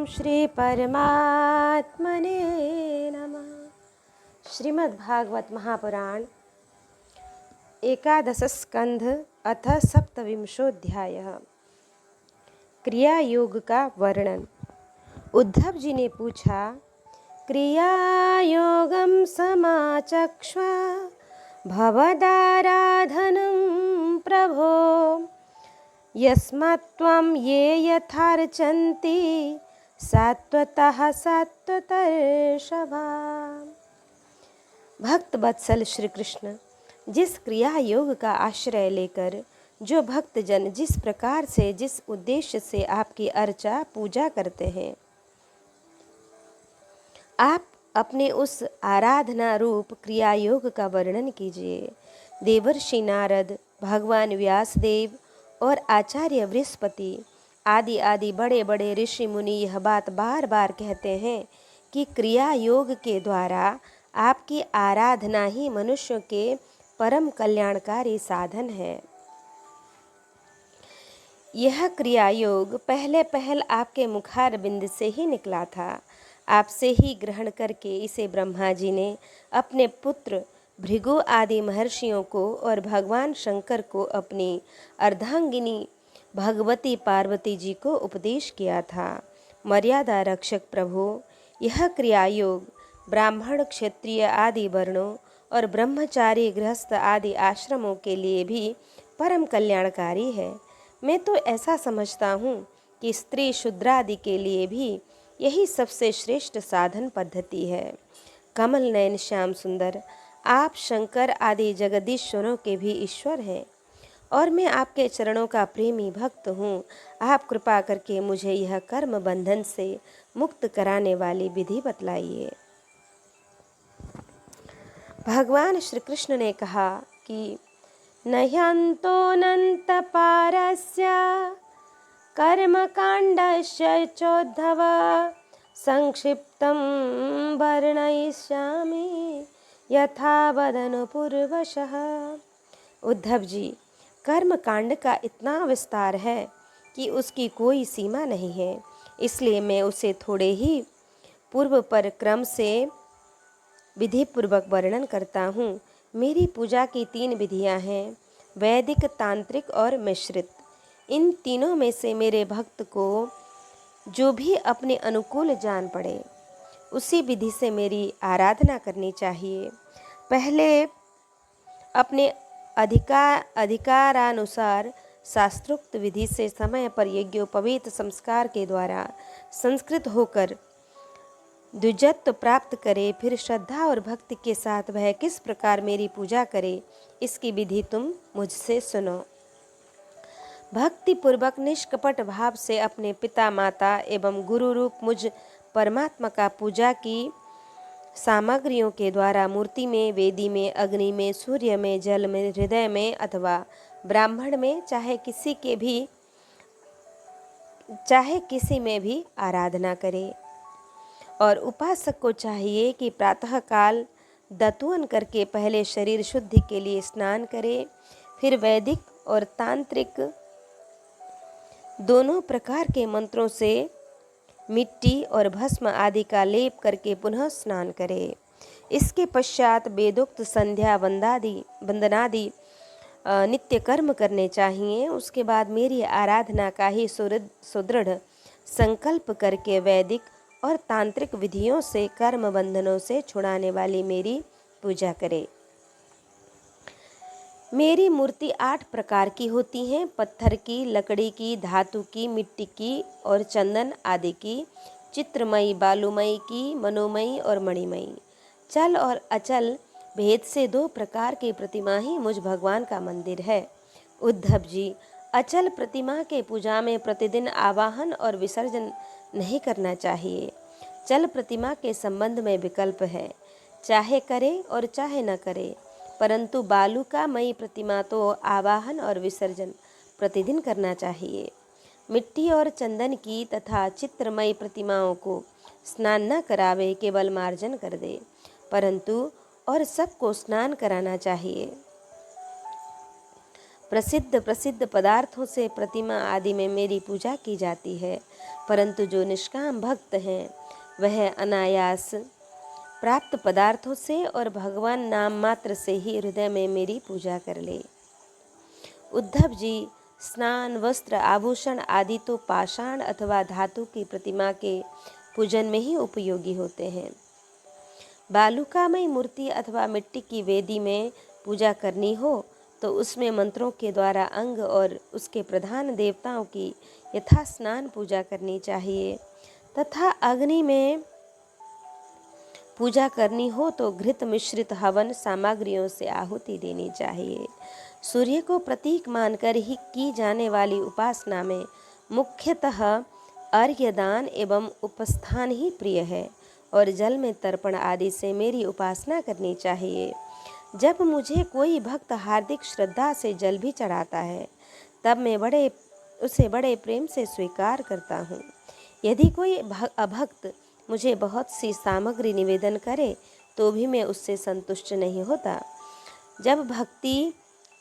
श्री परमात्मने नमः। श्रीमद्भागवत महापुराण एकादश स्कंध अथ सप्तविंशोऽध्यायः। क्रिया योग का वर्णन। उद्धव जी ने पूछा, क्रिया योगम समाचक्ष्वा भवदाराधनं प्रभो यस्मात्त्वं ये यथार्चन्ति सात्वतः सात्वतर्षभा। भक्त वत्सल श्री कृष्ण, जिस क्रिया योग का आश्रय लेकर जो भक्तजन जिस प्रकार से जिस उद्देश्य से आपकी अर्चा पूजा करते हैं, आप अपने उस आराधना रूप क्रिया योग का वर्णन कीजिए। देवर्षि नारद, भगवान व्यासदेव और आचार्य बृहस्पति आदि बड़े बड़े ऋषि मुनि यह बात बार बार कहते हैं कि क्रिया योग के द्वारा आपकी आराधना ही मनुष्यों के परम कल्याणकारी साधन है। यह क्रिया योग पहले पहल आपके मुखारबिंद से ही निकला था। आपसे ही ग्रहण करके इसे ब्रह्मा जी ने अपने पुत्र भृगु आदि महर्षियों को और भगवान शंकर को अपनी अर्धांगिनी भगवती पार्वती जी को उपदेश किया था। मर्यादा रक्षक प्रभु, यह क्रिया योग ब्राह्मण, क्षत्रिय आदि वर्णों और ब्रह्मचारी, गृहस्थ आदि आश्रमों के लिए भी परम कल्याणकारी है। मैं तो ऐसा समझता हूँ कि स्त्री शूद्रादि के लिए भी यही सबसे श्रेष्ठ साधन पद्धति है। कमल नयन श्याम सुंदर, आप शंकर आदि जगदीश्वरों के भी ईश्वर हैं और मैं आपके चरणों का प्रेमी भक्त हूँ। आप कृपा करके मुझे यह कर्म बंधन से मुक्त कराने वाली विधि बतलाइए। भगवान श्री कृष्ण ने कहा कि नह्यन्तोऽनन्त पारस्य कर्मकाण्डस्य चोद्धव संक्षिप्तं वर्णयिष्यामि यथा वदनपूर्वशः। उद्धव जी, कर्म कांड का इतना विस्तार है कि उसकी कोई सीमा नहीं है, इसलिए मैं उसे थोड़े ही पूर्व पर क्रम से विधि पूर्वक वर्णन करता हूँ। मेरी पूजा की 3 विधियाँ हैं, वैदिक, तांत्रिक और मिश्रित। इन तीनों में से मेरे भक्त को जो भी अपने अनुकूल जान पड़े उसी विधि से मेरी आराधना करनी चाहिए। पहले अपने अधिकारानुसार शास्त्रोक्त विधि से समय पर यज्ञोपवीत संस्कार के द्वारा संस्कृत होकर द्विजत्व प्राप्त करे। फिर श्रद्धा और भक्ति के साथ वह किस प्रकार मेरी पूजा करे, इसकी विधि तुम मुझसे सुनो। भक्ति पूर्वक निष्कपट भाव से अपने पिता, माता एवं गुरु रूप मुझ परमात्मा का पूजा की सामग्रियों के द्वारा मूर्ति में, वेदी में, अग्नि में, सूर्य में, जल में, हृदय में अथवा ब्राह्मण में, चाहे किसी में भी आराधना करे। और उपासक को चाहिए कि प्रातःकाल दतुवन करके पहले शरीर शुद्धि के लिए स्नान करे, फिर वैदिक और तांत्रिक दोनों प्रकार के मंत्रों से मिट्टी और भस्म आदि का लेप करके पुनः स्नान करे। इसके पश्चात वेदोक्त संध्या वंदनादि नित्य कर्म करने चाहिए। उसके बाद मेरी आराधना का ही सुदृढ़ संकल्प करके वैदिक और तांत्रिक विधियों से कर्म बंधनों से छुड़ाने वाली मेरी पूजा करे। मेरी मूर्ति 8 प्रकार की होती हैं, पत्थर की, लकड़ी की, धातु की, मिट्टी की और चंदन आदि की, चित्रमयी, बालूमयी की, मनोमयी और मणिमयी। चल और अचल भेद से 2 प्रकार की प्रतिमा ही मुझ भगवान का मंदिर है। उद्धव जी, अचल प्रतिमा के पूजा में प्रतिदिन आवाहन और विसर्जन नहीं करना चाहिए। चल प्रतिमा के संबंध में विकल्प है, चाहे करे और चाहे न करे, परंतु बालुकामयी प्रतिमा तो आवाहन और विसर्जन प्रतिदिन करना चाहिए। मिट्टी और चंदन की तथा चित्रमयी प्रतिमाओं को स्नान न करावे, केवल मार्जन कर दे, परंतु और सबको स्नान कराना चाहिए। प्रसिद्ध प्रसिद्ध पदार्थों से प्रतिमा आदि में मेरी पूजा की जाती है, परंतु जो निष्काम भक्त हैं वह अनायास प्राप्त पदार्थों से और भगवान नाम मात्र से ही हृदय में मेरी पूजा कर ले। उद्धव जी, स्नान, वस्त्र, आभूषण आदि तो पाषाण अथवा धातु की प्रतिमा के पूजन में ही उपयोगी होते हैं। बालुकामय मूर्ति अथवा मिट्टी की वेदी में पूजा करनी हो तो उसमें मंत्रों के द्वारा अंग और उसके प्रधान देवताओं की यथा स्नान पूजा करनी चाहिए, तथा अग्नि में पूजा करनी हो तो घृत मिश्रित हवन सामग्रियों से आहुति देनी चाहिए। सूर्य को प्रतीक मानकर ही की जाने वाली उपासना में मुख्यतः अर्घ्यदान एवं उपस्थान ही प्रिय है और जल में तर्पण आदि से मेरी उपासना करनी चाहिए। जब मुझे कोई भक्त हार्दिक श्रद्धा से जल भी चढ़ाता है तब मैं उसे बड़े प्रेम से स्वीकार करता हूँ। यदि कोई अभक्त मुझे बहुत सी सामग्री निवेदन करे तो भी मैं उससे संतुष्ट नहीं होता।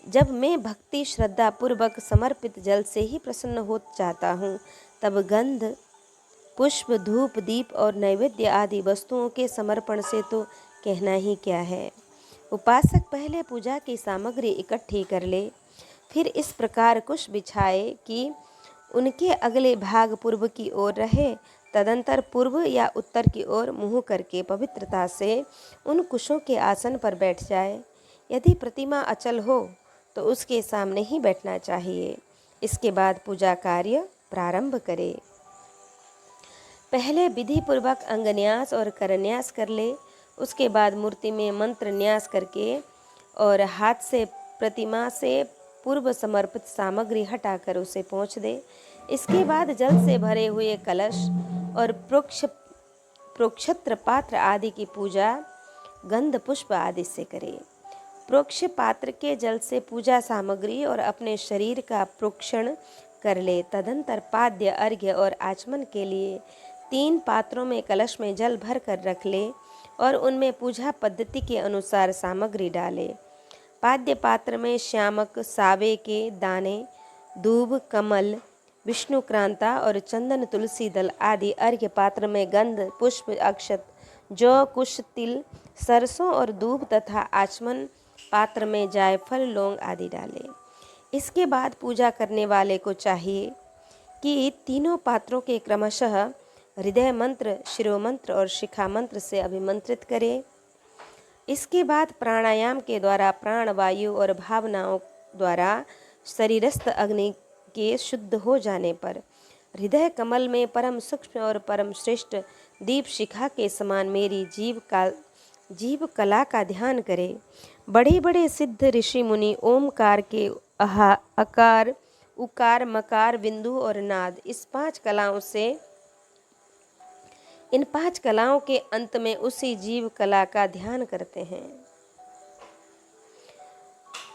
जब मैं भक्ति श्रद्धा पूर्वक समर्पित जल से ही प्रसन्न हो जाता हूँ तब गंध, पुष्प, धूप, दीप और नैवेद्य आदि वस्तुओं के समर्पण से तो कहना ही क्या है। उपासक पहले पूजा की सामग्री इकट्ठी कर ले, फिर इस प्रकार कुश बिछाए कि उनके अगले भाग पूर्व की ओर रहे, तदंतर पूर्व या उत्तर की ओर मुँह करके पवित्रता से उन कुशों के आसन पर बैठ जाए। यदि प्रतिमा अचल हो तो उसके सामने ही बैठना चाहिए। इसके बाद पूजा कार्य प्रारंभ करे। पहले विधि पूर्वक अंगन्यास और करन्यास कर ले, उसके बाद मूर्ति में मंत्र न्यास करके और हाथ से प्रतिमा से पूर्व समर्पित सामग्री हटाकर उसे पोंछ दे। इसके बाद जल से भरे हुए कलश और प्रोक्षत्र पात्र आदि की पूजा गंध पुष्प आदि से करे। प्रोक्ष पात्र के जल से पूजा सामग्री और अपने शरीर का प्रोक्षण कर ले। तदंतर पाद्य, अर्घ्य और आचमन के लिए 3 पात्रों में कलश में जल भर कर रख ले और उनमें पूजा पद्धति के अनुसार सामग्री डाले। पाद्य पात्र में श्यामक, सावे के दाने, दूब, कमल, विष्णुक्रांता और चंदन, तुलसी दल आदि। अर्घ्य पात्र में गंध, पुष्प, अक्षत, जौ, कुश, तिल, सरसों और दूब तथा आचमन पात्र में जायफल, लौंग आदि डाले। इसके बाद पूजा करने वाले को चाहिए कि तीनों पात्रों के क्रमशः हृदय मंत्र, शिरोमंत्र और शिखा मंत्र से अभिमंत्रित करे। इसके बाद प्राणायाम के द्वारा प्राण वायु और भावनाओं द्वारा शरीरस्थ अग्नि के शुद्ध हो जाने पर हृदय कमल में परम सूक्ष्म और परम श्रेष्ठ दीप शिखा के समान मेरी जीव कला का ध्यान करे। बड़े बड़े सिद्ध ऋषि मुनि ओमकार के अकार, उकार, मकार, बिंदु और नाद इन पांच कलाओं के अंत में उसी जीव कला का ध्यान करते हैं।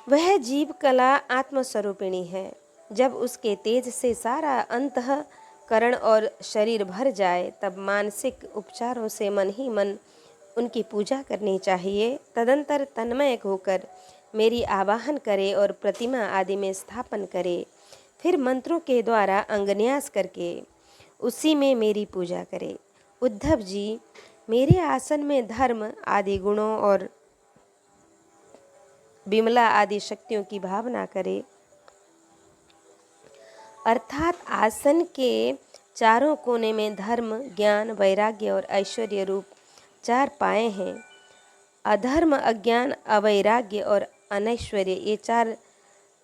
वह जीव कला आत्मस्वरूपिणी है। जब उसके तेज से सारा अंतःकरण और शरीर भर जाए तब मानसिक उपचारों से मन ही मन उनकी पूजा करनी चाहिए। तदंतर तन्मय होकर मेरी आवाहन करे और प्रतिमा आदि में स्थापन करे। फिर मंत्रों के द्वारा अंगन्यास करके उसी में मेरी पूजा करे। उद्धव जी, मेरे आसन में धर्म आदि गुणों और विमला आदि शक्तियों की भावना करे। अर्थात आसन के चारों कोने में धर्म, ज्ञान, वैराग्य और ऐश्वर्य रूप 4 पाए हैं। अधर्म, अज्ञान, अवैराग्य और अनैश्वर्य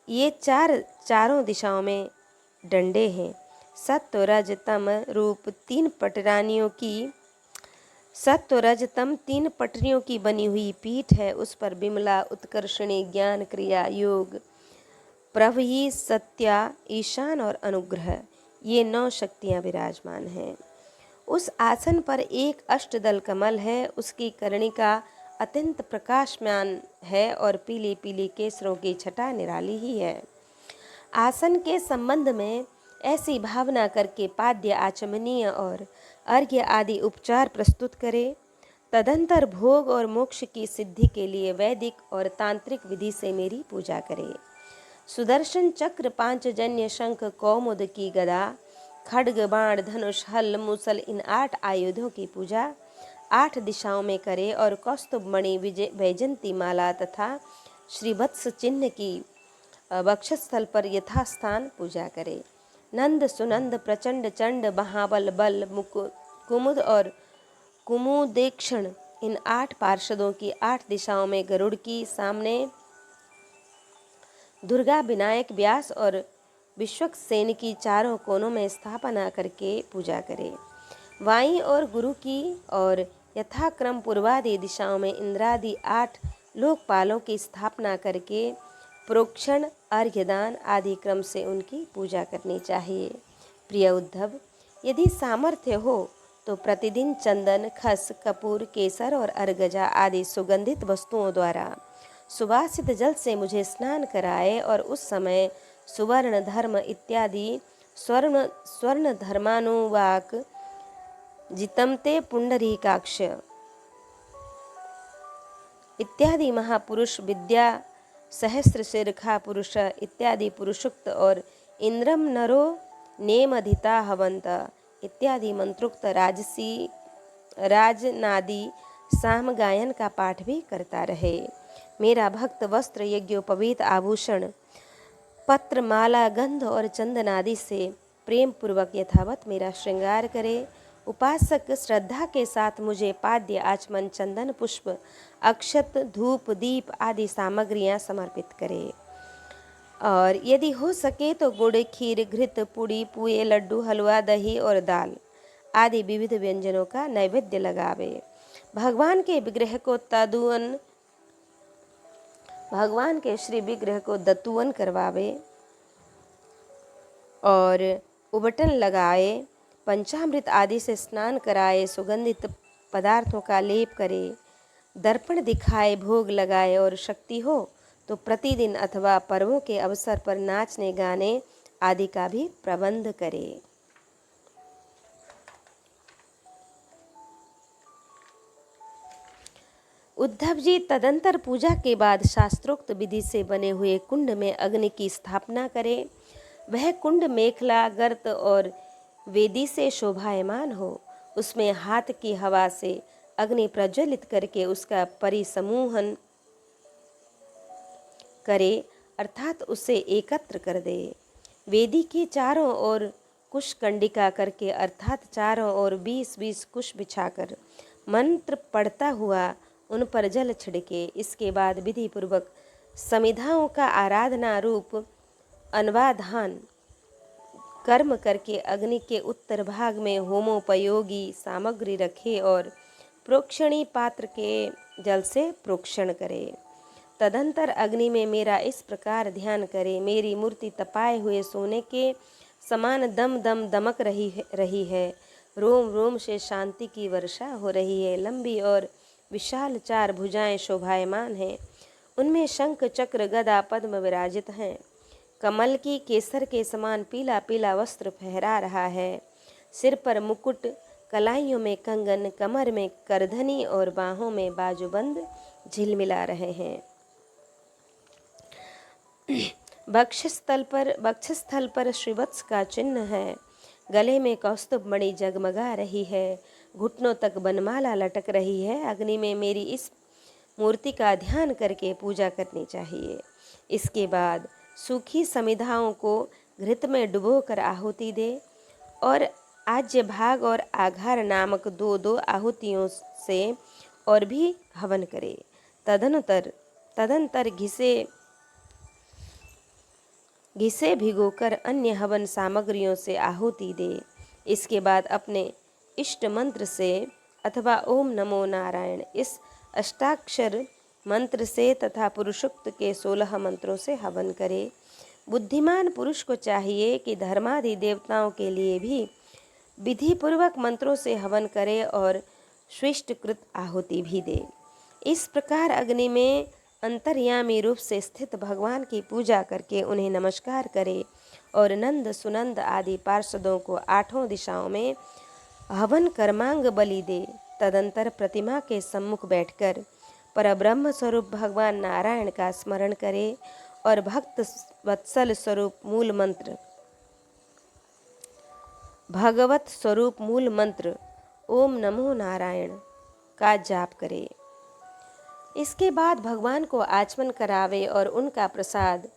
ये चारों दिशाओं में डंडे हैं। सत्व रज तम रूप 3 पटरियों की बनी हुई पीठ है। उस पर विमला, उत्कर्षणी, ज्ञान, क्रिया, योग, प्रभयी, सत्या, ईशान और अनुग्रह ये 9 शक्तियाँ विराजमान हैं। उस आसन पर एक अष्टदल कमल है। उसकी कर्णिका अत्यंत प्रकाशमान है और पीली पीली केसरों की छटा निराली ही है। आसन के संबंध में ऐसी भावना करके पाद्य, आचमनीय और अर्घ्य आदि उपचार प्रस्तुत करे। तदंतर भोग और मोक्ष की सिद्धि के लिए वैदिक और तांत्रिक विधि से मेरी पूजा करे। सुदर्शन चक्र पांचजन्य शंख कौमुद की गदा खड्ग बाण धनुष हल मूसल इन 8 आयुधों की पूजा 8 दिशाओं में करे और कौस्तुभ मणि वैजंती माला तथा श्रीवत्स चिन्ह की वक्षस्थल पर यथास्थान पूजा करे। नंद सुनंद प्रचंड चंड महाबल बल कुमुद और कुमुदेक्षण इन 8 पार्षदों की 8 दिशाओं में गरुड़ की सामने दुर्गा विनायक व्यास और विश्वक्सेन की चारों कोनों में स्थापना करके पूजा करे। वाई और गुरु की और यथाक्रम पूर्वादि दिशाओं में इंद्रादि 8 लोकपालों की स्थापना करके प्रोक्षण अर्घ्यदान आदि क्रम से उनकी पूजा करनी चाहिए। प्रिय उद्धव, यदि सामर्थ्य हो तो प्रतिदिन चंदन, खस, कपूर, केसर और अर्गजा आदि सुगंधित वस्तुओं द्वारा सुवासित जल से मुझे स्नान कराए और उस समय सुवर्ण धर्म इत्यादि स्वर्ण धर्मानुवाक जितमते पुंडरीकाक्ष इत्यादि महापुरुष, विद्या सहस्र शिरखा पुरुष इत्यादि पुरुषोक्त और इंद्रम नरो नेमधिता हवंत इत्यादि मंत्रोक्त राजनादि साम गायन का पाठ भी करता रहे। मेरा भक्त वस्त्र, यज्ञोपवीत, आभूषण, पत्र, माला, गंध और चंदन आदि से प्रेम पूर्वक यथावत मेरा श्रृंगार करे। उपासक श्रद्धा के साथ मुझे पाद्य, आचमन, चंदन, पुष्प, अक्षत, धूप, दीप आदि सामग्रियां समर्पित करे और यदि हो सके तो गुड़, खीर, घृत, पुड़ी, पुए, लड्डू, हलवा, दही और दाल आदि विविध व्यंजनों का नैवेद्य लगावे। भगवान के श्री विग्रह को दतुवन करवावे और उबटन लगाए, पंचामृत आदि से स्नान कराए, सुगंधित पदार्थों का लेप करे, दर्पण दिखाए, भोग लगाए और शक्ति हो तो प्रतिदिन अथवा पर्वों के अवसर पर नाचने गाने आदि का भी प्रबंध करे। उद्धव जी, तदंतर पूजा के बाद शास्त्रोक्त विधि से बने हुए कुंड में अग्नि की स्थापना करें। वह कुंड मेखला, गर्त और वेदी से शोभायमान हो। उसमें हाथ की हवा से अग्नि प्रज्वलित करके उसका परिसमूहन करे, अर्थात उसे एकत्र कर दे। वेदी के चारों ओर कुश कंडिका करके अर्थात चारों ओर 20-20 कुश बिछाकर मंत्र पढ़ता हुआ उन पर जल छिड़के। इसके बाद विधि पूर्वक समिधाओं का आराधना रूप अन्वाधान कर्म करके अग्नि के उत्तर भाग में होमोपयोगी सामग्री रखे और प्रोक्षणी पात्र के जल से प्रोक्षण करे। तदंतर अग्नि में मेरा इस प्रकार ध्यान करे, मेरी मूर्ति तपाए हुए सोने के समान दम दम दमक रही है। रोम रोम से शांति की वर्षा हो रही है। लंबी और विशाल 4 भुजाएं शोभायमान हैं। उनमें शंख, चक्र, गदा, पद्म विराजित हैं। कमल की केसर के समान पीला पीला वस्त्र फहरा रहा है। सिर पर मुकुट, कलाइयों में कंगन, कमर में करधनी और बाहों में बाजूबंद झिलमिला रहे हैं। वक्षस्थल पर श्रीवत्स का चिन्ह है। गले में कौस्तुभ मणि जगमगा रही है। घुटनों तक बनमाला लटक रही है। अग्नि में मेरी इस मूर्ति का ध्यान करके पूजा करनी चाहिए। इसके बाद सूखी समिधाओं को घृत में डुबोकर आहुति दे और आज्य भाग और आघार नामक 2-2 आहुतियों से और भी हवन करे। तदंतर घिसे भिगोकर अन्य हवन सामग्रियों से आहुति दे। इसके बाद अपने इष्ट मंत्र से अथवा ओम नमो नारायण इस अष्टाक्षर मंत्र से तथा पुरुषोक्त के 16 मंत्रों से हवन करे। बुद्धिमान पुरुष को चाहिए कि धर्मादि देवताओं के लिए भी विधि पूर्वक मंत्रों से हवन करे और स्विष्टकृत आहुति भी दे। इस प्रकार अग्नि में अंतर्यामी रूप से स्थित भगवान की पूजा करके उन्हें नमस्कार करे और नंद, सुनंद आदि पार्षदों को 8 दिशाओं में हवन कर्मांग बलि दे। तदंतर प्रतिमा के सम्मुख बैठकर परब्रह्म स्वरूप भगवान नारायण का स्मरण करे और भक्त वत्सल स्वरूप मूल मंत्र, भगवत स्वरूप मूल मंत्र ओम नमो नारायण का जाप करे। इसके बाद भगवान को आचमन करावे और उनका प्रसाद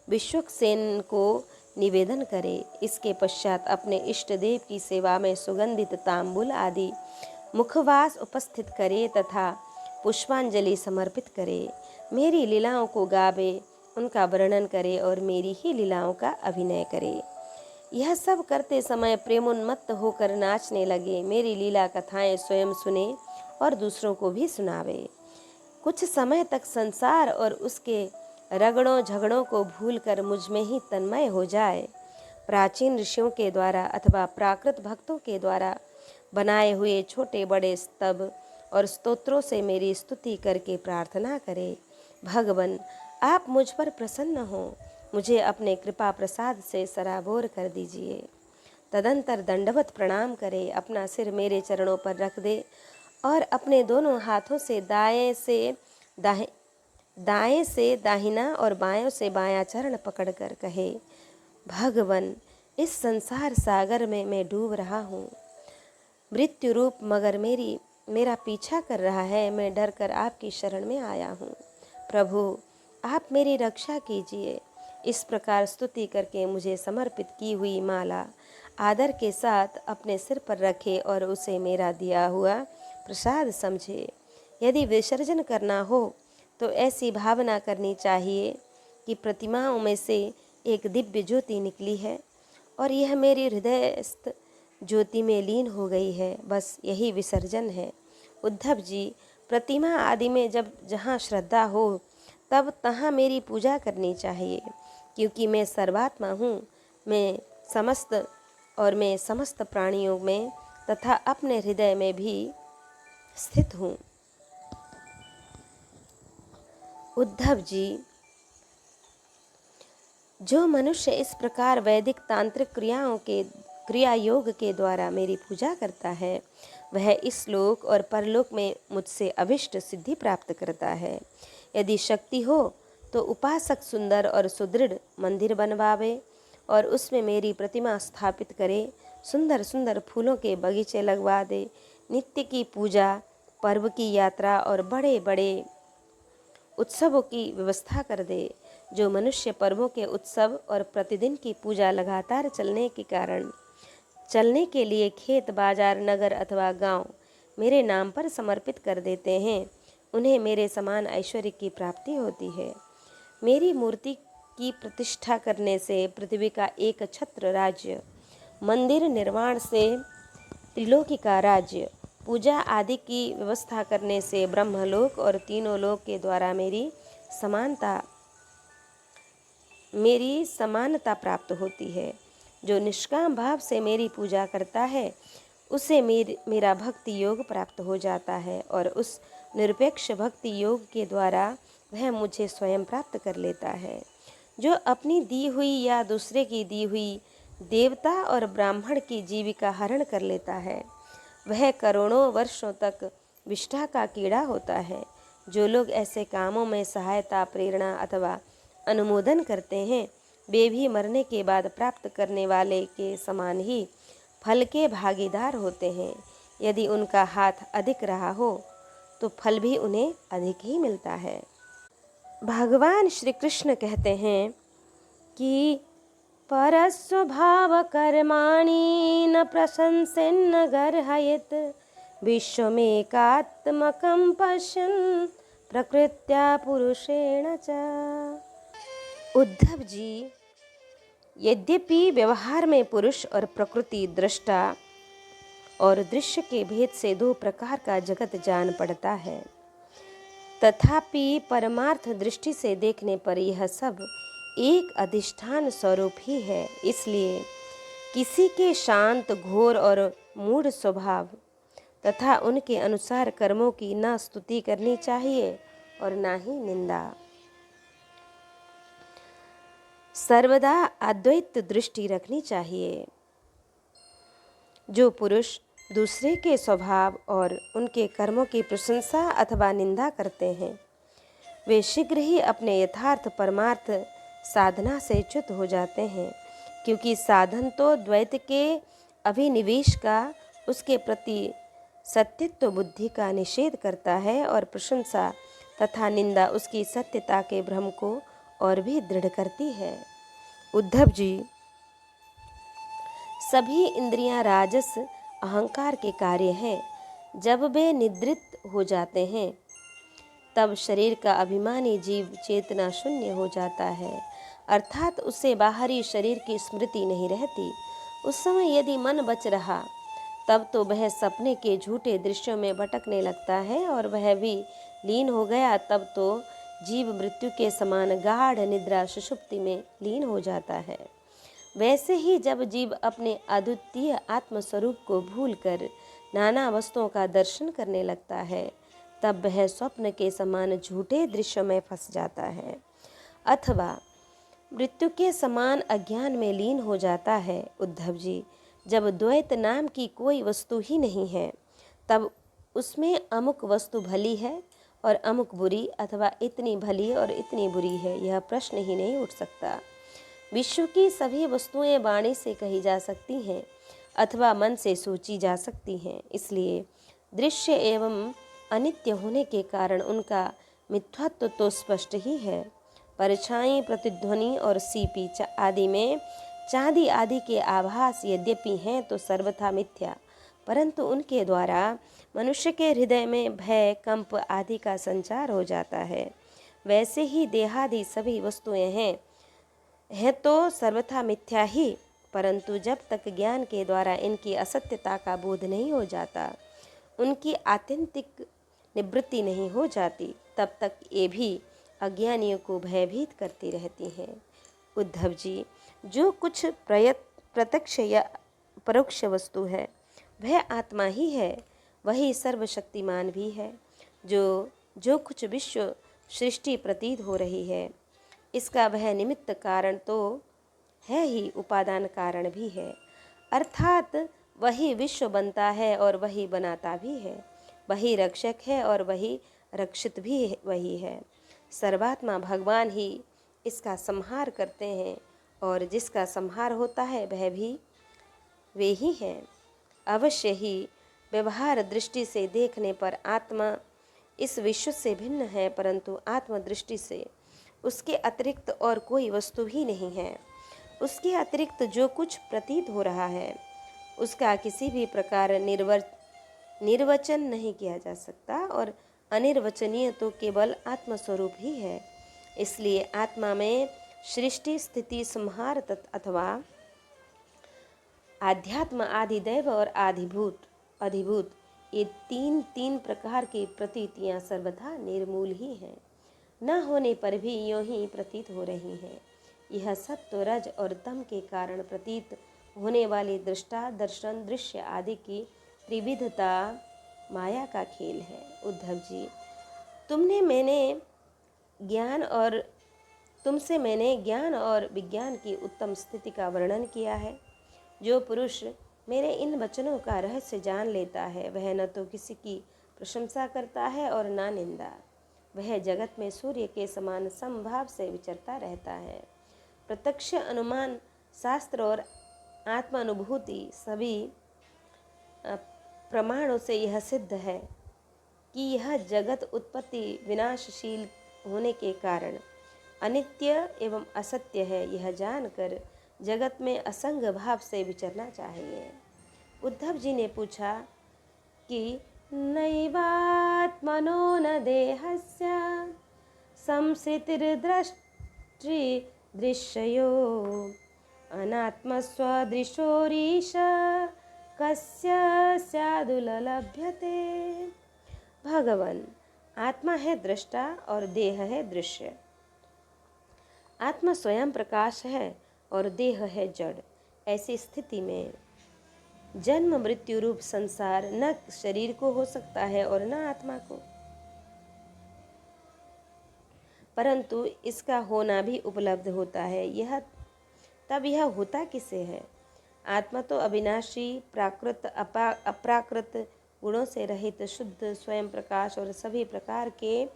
विश्वक्सेन को निवेदन करे। इसके पश्चात अपने इष्ट देव की सेवा में सुगंधित तांबूल आदि मुखवास उपस्थित करे तथा पुष्पांजलि समर्पित करे। मेरी लीलाओं को गावे, उनका वर्णन करे और मेरी ही लीलाओं का अभिनय करे। यह सब करते समय प्रेमोन्मत्त होकर नाचने लगे। मेरी लीला कथाएं स्वयं सुने और दूसरों को भी सुनावे। कुछ समय तक संसार और उसके रगड़ों झगड़ों को भूलकर मुझ में ही तन्मय हो जाए। प्राचीन ऋषियों के द्वारा अथवा प्राकृत भक्तों के द्वारा बनाए हुए छोटे बड़े स्तव और स्तोत्रों से मेरी स्तुति करके प्रार्थना करे, भगवन आप मुझ पर प्रसन्न हो, मुझे अपने कृपा प्रसाद से सराबोर कर दीजिए। तदंतर दंडवत प्रणाम करे, अपना सिर मेरे चरणों पर रख दे और अपने दोनों हाथों से दाएं से दाहिना और बायों से बायां चरण पकड़कर कहे, भगवन इस संसार सागर में मैं डूब रहा हूँ। मृत्यु रूप मगर मेरा पीछा कर रहा है। मैं डर कर आपकी शरण में आया हूँ। प्रभु आप मेरी रक्षा कीजिए। इस प्रकार स्तुति करके मुझे समर्पित की हुई माला आदर के साथ अपने सिर पर रखे और उसे मेरा दिया हुआ प्रसाद समझे। यदि विसर्जन करना हो तो ऐसी भावना करनी चाहिए कि प्रतिमाओं में से एक दिव्य ज्योति निकली है और यह मेरी हृदयस्थ ज्योति में लीन हो गई है। बस यही विसर्जन है। उद्धव जी, प्रतिमा आदि में जब जहाँ श्रद्धा हो तब तहाँ मेरी पूजा करनी चाहिए, क्योंकि मैं सर्वात्मा हूँ। मैं समस्त प्राणियों में तथा अपने हृदय में भी स्थित हूँ। उद्धव जी, जो मनुष्य इस प्रकार वैदिक तांत्रिक क्रिया योग के द्वारा मेरी पूजा करता है, वह इस लोक और परलोक में मुझसे अभिष्ट सिद्धि प्राप्त करता है। यदि शक्ति हो तो उपासक सुंदर और सुदृढ़ मंदिर बनवावे और उसमें मेरी प्रतिमा स्थापित करे। सुंदर सुंदर फूलों के बगीचे लगवा दे। नित्य की पूजा, पर्व की यात्रा और बड़े बड़े उत्सवों की व्यवस्था कर दे। जो मनुष्य पर्वों के उत्सव और प्रतिदिन की पूजा लगातार चलने के लिए खेत, बाजार, नगर अथवा गांव मेरे नाम पर समर्पित कर देते हैं, उन्हें मेरे समान ऐश्वर्य की प्राप्ति होती है। मेरी मूर्ति की प्रतिष्ठा करने से पृथ्वी का एक छत्र राज्य, मंदिर निर्माण से त्रिलोकी का राज्य, पूजा आदि की व्यवस्था करने से ब्रह्मलोक और तीनों लोक के द्वारा मेरी समानता प्राप्त होती है। जो निष्काम भाव से मेरी पूजा करता है उसे मेरा भक्ति योग प्राप्त हो जाता है और उस निरपेक्ष भक्ति योग के द्वारा वह मुझे स्वयं प्राप्त कर लेता है। जो अपनी दी हुई या दूसरे की दी हुई देवता और ब्राह्मण की जीविका हरण कर लेता है, वह करोड़ों वर्षों तक विष्ठा का कीड़ा होता है। जो लोग ऐसे कामों में सहायता, प्रेरणा अथवा अनुमोदन करते हैं, वे भी मरने के बाद प्राप्त करने वाले के समान ही फल के भागीदार होते हैं। यदि उनका हाथ अधिक रहा हो तो फल भी उन्हें अधिक ही मिलता है। भगवान श्री कृष्ण कहते हैं कि परस्वभाव कर्माणि न प्रशंसेन्न गर्हयेत् विश्वमेकात्मकं पश्यन् प्रकृत्या पुरुषेण च। उद्धव जी, यद्यपि व्यवहार में पुरुष और प्रकृति, दृष्टा और दृश्य के भेद से दो प्रकार का जगत जान पड़ता है, तथापि परमार्थ दृष्टि से देखने पर यह सब एक अधिष्ठान स्वरूप ही है। इसलिए किसी के शांत, घोर और मूढ़ स्वभाव तथा उनके अनुसार कर्मों की न स्तुति करनी चाहिए और न ही निंदा। सर्वदा अद्वैत दृष्टि रखनी चाहिए। जो पुरुष दूसरे के स्वभाव और उनके कर्मों की प्रशंसा अथवा निंदा करते हैं, वे शीघ्र ही अपने यथार्थ परमार्थ साधना से च्युत हो जाते हैं, क्योंकि साधन तो द्वैत के अभिनिवेश का, उसके प्रति सत्यत्व बुद्धि का निषेध करता है और प्रशंसा तथा निंदा उसकी सत्यता के भ्रम को और भी दृढ़ करती है। उद्धव जी, सभी इंद्रियां राजस अहंकार के कार्य हैं। जब वे निद्रित हो जाते हैं तब शरीर का अभिमानी जीव चेतना शून्य हो जाता है, अर्थात उसे बाहरी शरीर की स्मृति नहीं रहती। उस समय यदि मन बच रहा तब तो वह सपने के झूठे दृश्यों में भटकने लगता है, और वह भी लीन हो गया तब तो जीव मृत्यु के समान गाढ़ निद्रा सुषुप्ति में लीन हो जाता है। वैसे ही जब जीव अपने अद्वितीय आत्मस्वरूप को भूलकर नाना वस्तुओं का दर्शन करने लगता है तब वह स्वप्न के समान झूठे दृश्यों में फंस जाता है, अथवा मृत्यु के समान अज्ञान में लीन हो जाता है। उद्धव जी, जब द्वैत नाम की कोई वस्तु ही नहीं है तब उसमें अमुक वस्तु भली है और अमुक बुरी, अथवा इतनी भली और इतनी बुरी है, यह प्रश्न ही नहीं उठ सकता। विश्व की सभी वस्तुएं वाणी से कही जा सकती हैं अथवा मन से सोची जा सकती हैं, इसलिए दृश्य एवं अनित्य होने के कारण उनका मिथ्यात्व तो स्पष्ट ही है। परछाई, प्रतिध्वनि और सीपी आदि में चांदी आदि के आभास यद्यपि हैं तो सर्वथा मिथ्या, परंतु उनके द्वारा मनुष्य के हृदय में भय, कंप आदि का संचार हो जाता है। वैसे ही देहादि सभी वस्तुएं हैं तो सर्वथा मिथ्या ही, परंतु जब तक ज्ञान के द्वारा इनकी असत्यता का बोध नहीं हो जाता, उनकी आत्यंतिक निवृत्ति नहीं हो जाती, तब तक ये भी अज्ञानियों को भयभीत करती रहती हैं। उद्धव जी, जो कुछ प्रत्यक्ष या परोक्ष वस्तु है वह आत्मा ही है, वही सर्वशक्तिमान भी है। जो कुछ विश्व सृष्टि प्रतीत हो रही है इसका वह निमित्त कारण तो है ही, उपादान कारण भी है, अर्थात वही विश्व बनता है और वही बनाता भी है, वही रक्षक है और वही रक्षित भी वही है। सर्वात्मा भगवान ही इसका संहार करते हैं और जिसका संहार होता है वह भी वे ही हैं। अवश्य ही व्यवहार दृष्टि से देखने पर आत्मा इस विश्व से भिन्न है, परंतु आत्मदृष्टि से उसके अतिरिक्त और कोई वस्तु ही नहीं है। उसके अतिरिक्त जो कुछ प्रतीत हो रहा है उसका किसी भी प्रकार निर्वचन नहीं किया जा सकता, और अनिर्वचनीय तो केवल आत्मस्वरूप ही है। इसलिए आत्मा में सृष्टि, स्थिति, संहार अथवा आध्यात्म, आदिदैव और अधिभूत ये तीन प्रकार की प्रतीतियां सर्वथा निर्मूल ही हैं, न होने पर भी यूं ही प्रतीत हो रही हैं। यह सत्व, रज और तम के कारण प्रतीत होने वाली दृष्टा, दर्शन, दृश्य आदि की त्रिविधता माया का खेल है। उद्धव जी, तुमसे मैंने ज्ञान और विज्ञान की उत्तम स्थिति का वर्णन किया है। जो पुरुष मेरे इन वचनों का रहस्य जान लेता है वह न तो किसी की प्रशंसा करता है और न निंदा। वह जगत में सूर्य के समान समभाव से विचरता रहता है। प्रत्यक्ष अनुमान, शास्त्र और आत्मानुभूति सभी प्रमाणों से यह सिद्ध है कि यह जगत उत्पत्ति विनाशशील होने के कारण अनित्य एवं असत्य है। यह जानकर जगत में असंग भाव से विचरना चाहिए। उद्धव जी ने पूछा कि नैवात्मनो न देहस्य संसृतिर्दृष्टि दृश्यो अनात्मस्वदृशोरीश कस्य स्यादुलभ्यते। भगवान, आत्मा है दृष्टा और देह है दृश्य। आत्मा स्वयं प्रकाश है और देह है जड़। ऐसी स्थिति में जन्म मृत्यु रूप संसार न शरीर को हो सकता है और न आत्मा को, परंतु इसका होना भी उपलब्ध होता है। यह होता किसे है? आत्मा तो अविनाशी, प्राकृत, अप्राकृत, गुणों से रहित, शुद्ध, स्वयं प्रकाश और सभी प्रकार के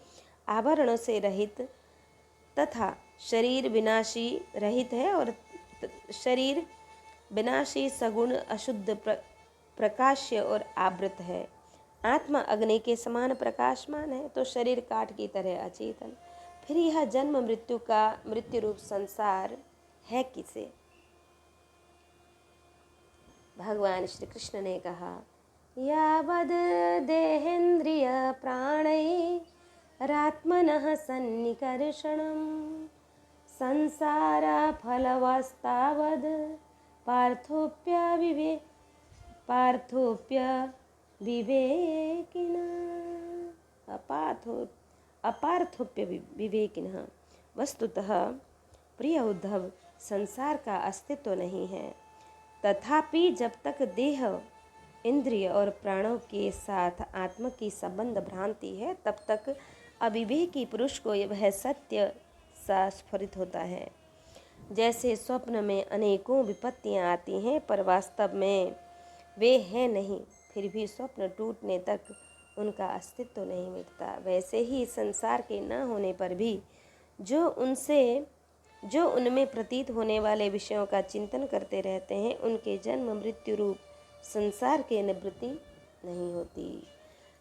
आवरणों से रहित तथा शरीर विनाशी रहित है और शरीर विनाशी सगुण अशुद्ध प्रकाश्य और आवृत है। आत्मा अग्नि के समान प्रकाशमान है तो शरीर काठ की तरह अचेतन। फिर यह जन्म मृत्यु रूप संसार है किसे? भगवान श्री कृष्ण ने कहा, यावद् देहेन्द्रिय प्राणैरात्मनः सन्निकर्षणं संसार फलवस्तावद् अपार्थोप्य विवेकिनः। वस्तुतः प्रिय उद्धव, संसार का अस्तित्व नहीं है, तथापि जब तक देह, इंद्रिय और प्राणों के साथ आत्मा की संबंध भ्रांति है तब तक अविवेकी पुरुष को वह सत्य सा स्फुरित होता है। जैसे स्वप्न में अनेकों विपत्तियां आती हैं पर वास्तव में वे हैं नहीं, फिर भी स्वप्न टूटने तक उनका अस्तित्व नहीं मिटता, वैसे ही संसार के न होने पर भी जो उनमें प्रतीत होने वाले विषयों का चिंतन करते रहते हैं, उनके जन्म मृत्यु रूप संसार के निवृत्ति नहीं होती।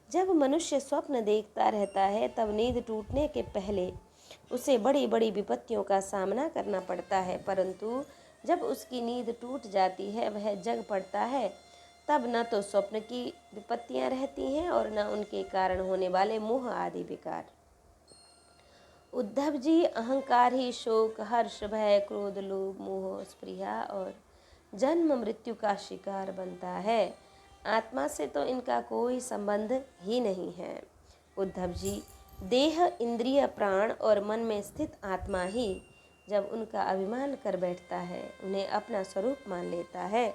जब मनुष्य स्वप्न देखता रहता है तब नींद टूटने के पहले उसे बड़ी बड़ी विपत्तियों का सामना करना पड़ता है, परंतु जब उसकी नींद टूट जाती है, वह जग पड़ता है, तब न तो स्वप्न की विपत्तियां रहती हैं और न उनके कारण होने वाले मोह आदि विकार। उद्धव जी, अहंकार ही शोक, हर्ष, भय, क्रोध, लोभ, मोह, स्पृहा और जन्म मृत्यु का शिकार बनता है। आत्मा से तो इनका कोई संबंध ही नहीं है। उद्धव जी, देह, इंद्रिय, प्राण और मन में स्थित आत्मा ही जब उनका अभिमान कर बैठता है, उन्हें अपना स्वरूप मान लेता है,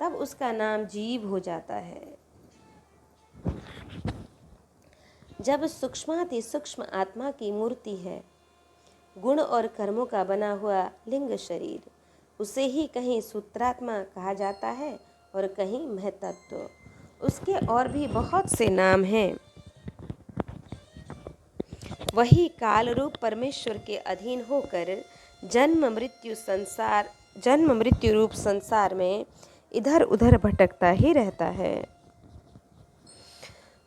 तब उसका नाम जीव हो जाता है। जब सूक्ष्माति सूक्ष्म आत्मा की मूर्ति है, गुण और कर्मों का बना हुआ लिंग शरीर, उसे ही कहीं सूत्रात्मा कहा जाता है और कहीं महतत्व। उसके और भी बहुत से नाम हैं। वही काल रूप परमेश्वर के अधीन होकर जन्म मृत्यु रूप संसार में इधर उधर भटकता ही रहता है।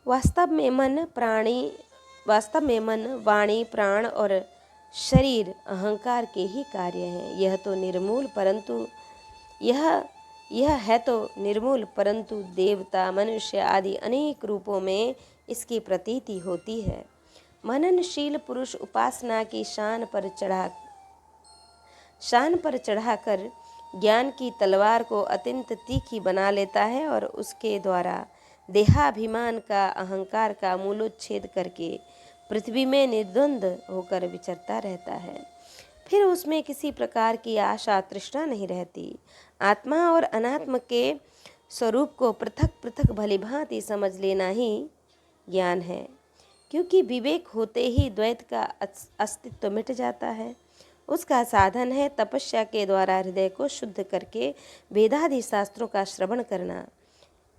वास्तव में मन, वाणी, प्राण और शरीर अहंकार के ही कार्य हैं। यह है तो निर्मूल परंतु देवता, मनुष्य आदि अनेक रूपों में इसकी प्रतीति होती है। मननशील पुरुष उपासना की शान पर चढ़ाकर ज्ञान की तलवार को अत्यंत तीखी बना लेता है और उसके द्वारा देहाभिमान का, अहंकार का मूलोच्छेद करके पृथ्वी में निर्द्वंद होकर विचरता रहता है। फिर उसमें किसी प्रकार की आशा तृष्णा नहीं रहती। आत्मा और अनात्म के स्वरूप को पृथक पृथक भलीभांति समझ लेना ही ज्ञान है, क्योंकि विवेक होते ही द्वैत का अस्तित्व मिट जाता है। उसका साधन है तपस्या के द्वारा हृदय को शुद्ध करके वेदादि शास्त्रों का श्रवण करना।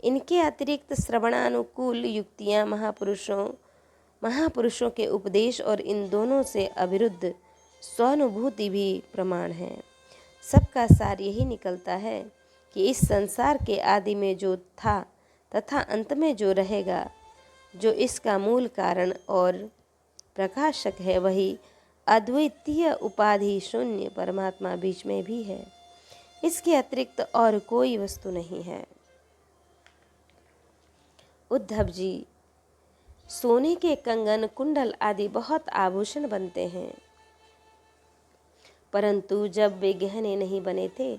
इनके अतिरिक्त श्रवणानुकूल युक्तियाँ, महापुरुषों के उपदेश और इन दोनों से अविरुद्ध स्वानुभूति भी प्रमाण है। सबका सार यही निकलता है कि इस संसार के आदि में जो था तथा अंत में जो रहेगा, जो इसका मूल कारण और प्रकाशक है, वही अद्वितीय उपाधि शून्य परमात्मा बीच में भी है। इसके अतिरिक्त और कोई वस्तु नहीं है। उद्धव जी, सोने के कंगन, कुंडल आदि बहुत आभूषण बनते हैं, परंतु जब वे गहने नहीं बने थे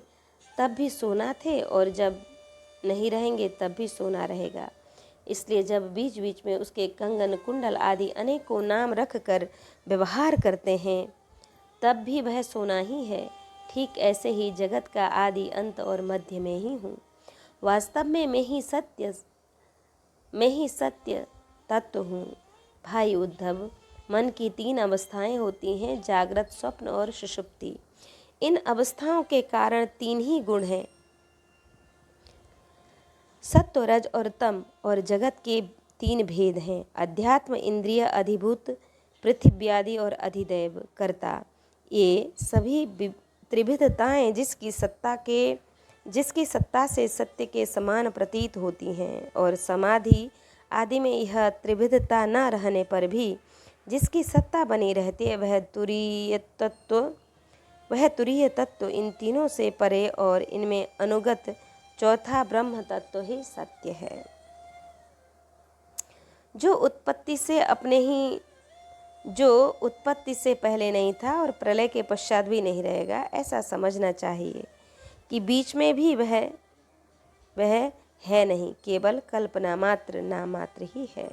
तब भी सोना थे और जब नहीं रहेंगे तब भी सोना रहेगा। इसलिए जब बीच बीच में उसके कंगन, कुंडल आदि अनेकों नाम रख कर व्यवहार करते हैं तब भी वह सोना ही है। ठीक ऐसे ही जगत का आदि, अंत और मध्य में ही हूँ। वास्तव में मैं ही सत्य तत्व हूँ। भाई उद्धव, मन की 3 अवस्थाएं होती हैं, जागृत, स्वप्न और सुषुप्ति। इन अवस्थाओं के कारण 3 ही गुण हैं, सत्व, रज और तम, और जगत के 3 भेद हैं, अध्यात्म, इंद्रिय अधिभूत पृथ्व्यादि और अधिदैव कर्ता, ये सभी त्रिविधताएं जिसकी सत्ता से सत्य के समान प्रतीत होती हैं, और समाधि आदि में यह त्रिविधता न रहने पर भी जिसकी सत्ता बनी रहती है वह तुरीय तत्व इन तीनों से परे और इनमें अनुगत चौथा ब्रह्म तत्व ही सत्य है, जो उत्पत्ति से पहले नहीं था और प्रलय के पश्चात भी नहीं रहेगा। ऐसा समझना चाहिए कि बीच में भी वह है नहीं, केवल कल्पना मात्र नाम मात्र ही है।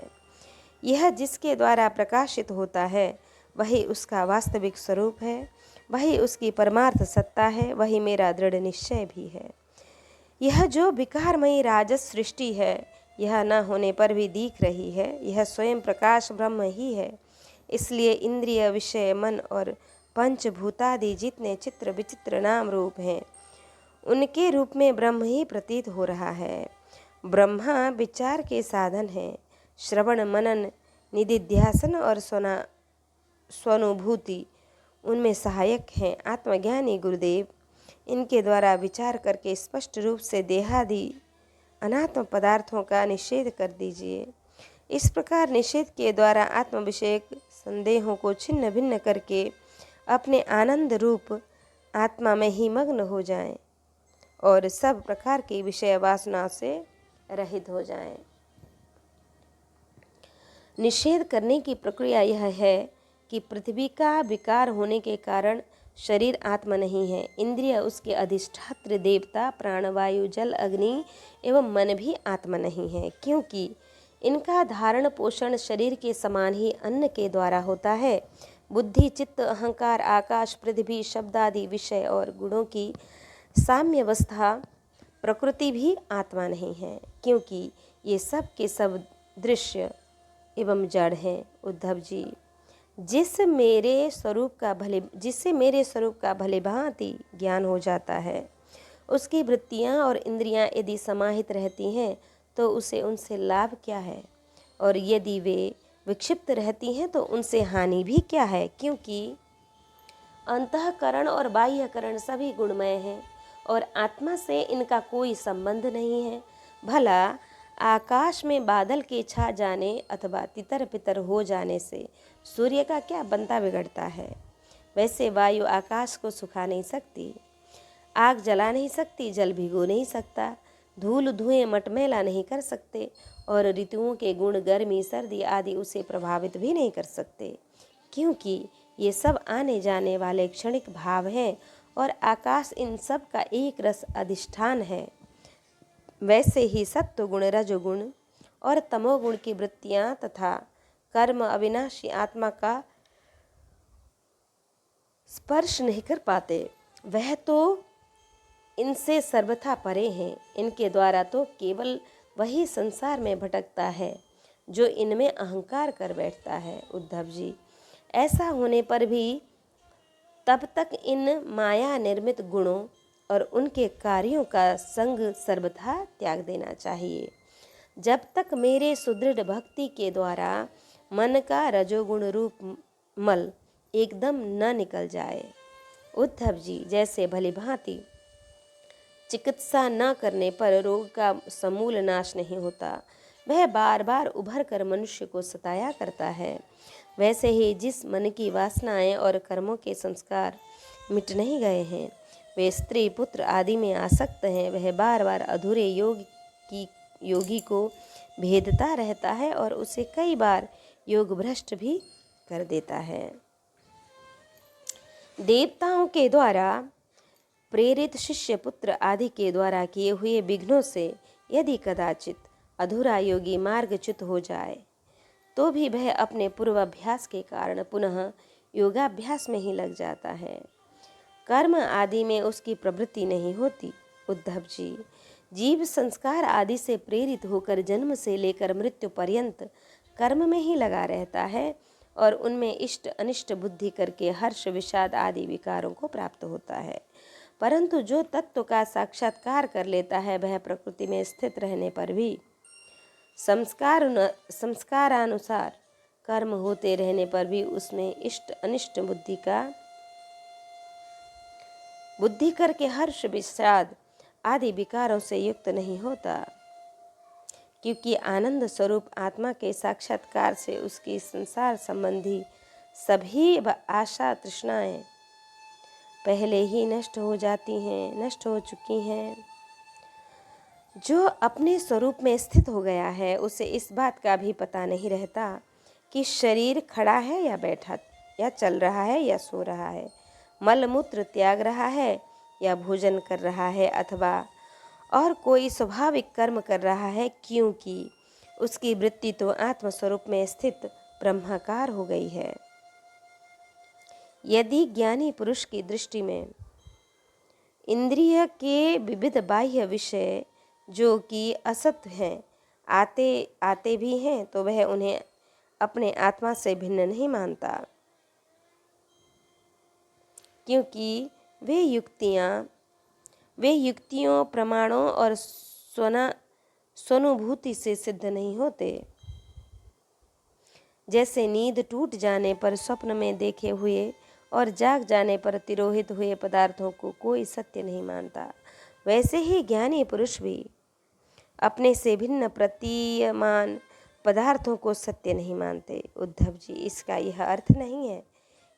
यह जिसके द्वारा प्रकाशित होता है वही उसका वास्तविक स्वरूप है, वही उसकी परमार्थ सत्ता है, वही मेरा दृढ़ निश्चय भी है। यह जो विकारमयी राजस सृष्टि है, यह न होने पर भी दिख रही है, यह स्वयं प्रकाश ब्रह्म ही है। इसलिए इंद्रिय, विषय, मन और पंचभूतादि जितने चित्र विचित्र नाम रूप हैं, उनके रूप में ब्रह्म ही प्रतीत हो रहा है। ब्रह्मा विचार के साधन है, श्रवण मनन निधिध्यासन और स्वानुभूति उनमें सहायक हैं। आत्मज्ञानी गुरुदेव इनके द्वारा विचार करके स्पष्ट रूप से देहादि अनात्म पदार्थों का निषेध कर दीजिए। इस प्रकार निषेध के द्वारा आत्म विषयक संदेहों को छिन्न भिन्न करके अपने आनंद रूप आत्मा में ही मग्न हो जाएं और सब प्रकार की विषय वासना से रहित हो जाएं। निषेध करने की प्रक्रिया यह है कि पृथ्वी का विकार होने के कारण शरीर आत्मा नहीं है, इंद्रिय उसके अधिष्ठात्र देवता, प्राणवायु, जल, अग्नि एवं मन भी आत्मा नहीं है, क्योंकि इनका धारण पोषण शरीर के समान ही अन्न के द्वारा होता है। बुद्धि, चित्त, अहंकार, आकाश, पृथ्वी, शब्द आदि विषय और गुणों की साम्यावस्था प्रकृति भी आत्मा नहीं है, क्योंकि ये सब के सब दृश्य एवं जड़ हैं। उद्धव जी, जिससे मेरे स्वरूप का भले भांति ज्ञान हो जाता है, उसकी वृत्तियाँ और इंद्रियाँ यदि समाहित रहती हैं तो उसे उनसे लाभ क्या है, और यदि वे विक्षिप्त रहती हैं तो उनसे हानि भी क्या है, क्योंकि अंतःकरण और बाह्यकरण सभी गुणमय हैं और आत्मा से इनका कोई संबंध नहीं है। भला आकाश में बादल के छा जाने अथवा तितर पितर हो जाने से सूर्य का क्या बनता बिगड़ता है? वैसे वायु आकाश को सुखा नहीं सकती, आग जला नहीं सकती, जल भिगो नहीं सकता, धूल धुएं मटमैला नहीं कर सकते और ऋतुओं के गुण गर्मी सर्दी आदि उसे प्रभावित भी नहीं कर सकते, क्योंकि ये सब आने जाने वाले क्षणिक भाव हैं और आकाश इन सब का एक रस अधिष्ठान है। वैसे ही सत्व गुण, रजोगुण और तमोगुण की वृत्तियां तथा कर्म अविनाशी आत्मा का स्पर्श नहीं कर पाते। वह तो इनसे सर्वथा परे हैं। इनके द्वारा तो केवल वही संसार में भटकता है जो इनमें अहंकार कर बैठता है। उद्धव जी, ऐसा होने पर भी तब तक इन माया निर्मित गुणों और उनके कार्यों का संग सर्वथा त्याग देना चाहिए, जब तक मेरे सुदृढ़ भक्ति के द्वारा मन का रजोगुण रूप मल एकदम न निकल जाए। उद्धव जी, जैसे भली भांति चिकित्सा न करने पर रोग का समूल नाश नहीं होता, वह बार बार उभर कर मनुष्य को सताया करता है, वैसे ही जिस मन की वासनाएं और कर्मों के संस्कार मिट नहीं गए हैं, वे स्त्री पुत्र आदि में आसक्त हैं, वह बार बार अधूरे योगी को भेदता रहता है और उसे कई बार योग भ्रष्ट भी कर देता है। देवताओं के द्वारा प्रेरित शिष्य पुत्र आदि के द्वारा किए हुए विघ्नों से यदि कदाचित अधूरा योगी मार्गच्युत हो जाए तो भी वह अपने पूर्वाभ्यास के कारण पुनः योगाभ्यास में ही लग जाता है, कर्म आदि में उसकी प्रवृत्ति नहीं होती। उद्धव जी, जीव संस्कार आदि से प्रेरित होकर जन्म से लेकर मृत्यु पर्यंत कर्म में ही लगा रहता है और उनमें इष्ट अनिष्ट बुद्धि करके हर्ष विषाद आदि विकारों को प्राप्त होता है, परंतु जो तत्व का साक्षात्कार कर लेता है वह प्रकृति में स्थित रहने पर भी संस्कारानुसार कर्म होते रहने पर भी उसमें इष्ट अनिष्ट बुद्धि करके हर्ष विषाद आदि विकारों से युक्त नहीं होता, क्योंकि आनंद स्वरूप आत्मा के साक्षात्कार से उसकी संसार संबंधी सभी आशा तृष्णाएं पहले ही नष्ट हो जाती हैं, नष्ट हो चुकी हैं। जो अपने स्वरूप में स्थित हो गया है उसे इस बात का भी पता नहीं रहता कि शरीर खड़ा है या बैठा, या चल रहा है या सो रहा है, मलमूत्र त्याग रहा है या भोजन कर रहा है, अथवा और कोई स्वाभाविक कर्म कर रहा है, क्योंकि उसकी वृत्ति तो आत्मस्वरूप में स्थित ब्रह्माकार हो गई है। यदि ज्ञानी पुरुष की दृष्टि में इंद्रिय के विविध बाह्य विषय जो कि असत हैं आते आते भी हैं, तो वह उन्हें अपने आत्मा से भिन्न नहीं मानता, क्योंकि वे युक्तियों प्रमाणों और स्वानुभूति से सिद्ध नहीं होते। जैसे नींद टूट जाने पर स्वप्न में देखे हुए और जाग जाने पर तिरोहित हुए पदार्थों को कोई सत्य नहीं मानता, वैसे ही ज्ञानी पुरुष भी अपने से भिन्न प्रतीयमान पदार्थों को सत्य नहीं मानते। उद्धव जी, इसका यह अर्थ नहीं है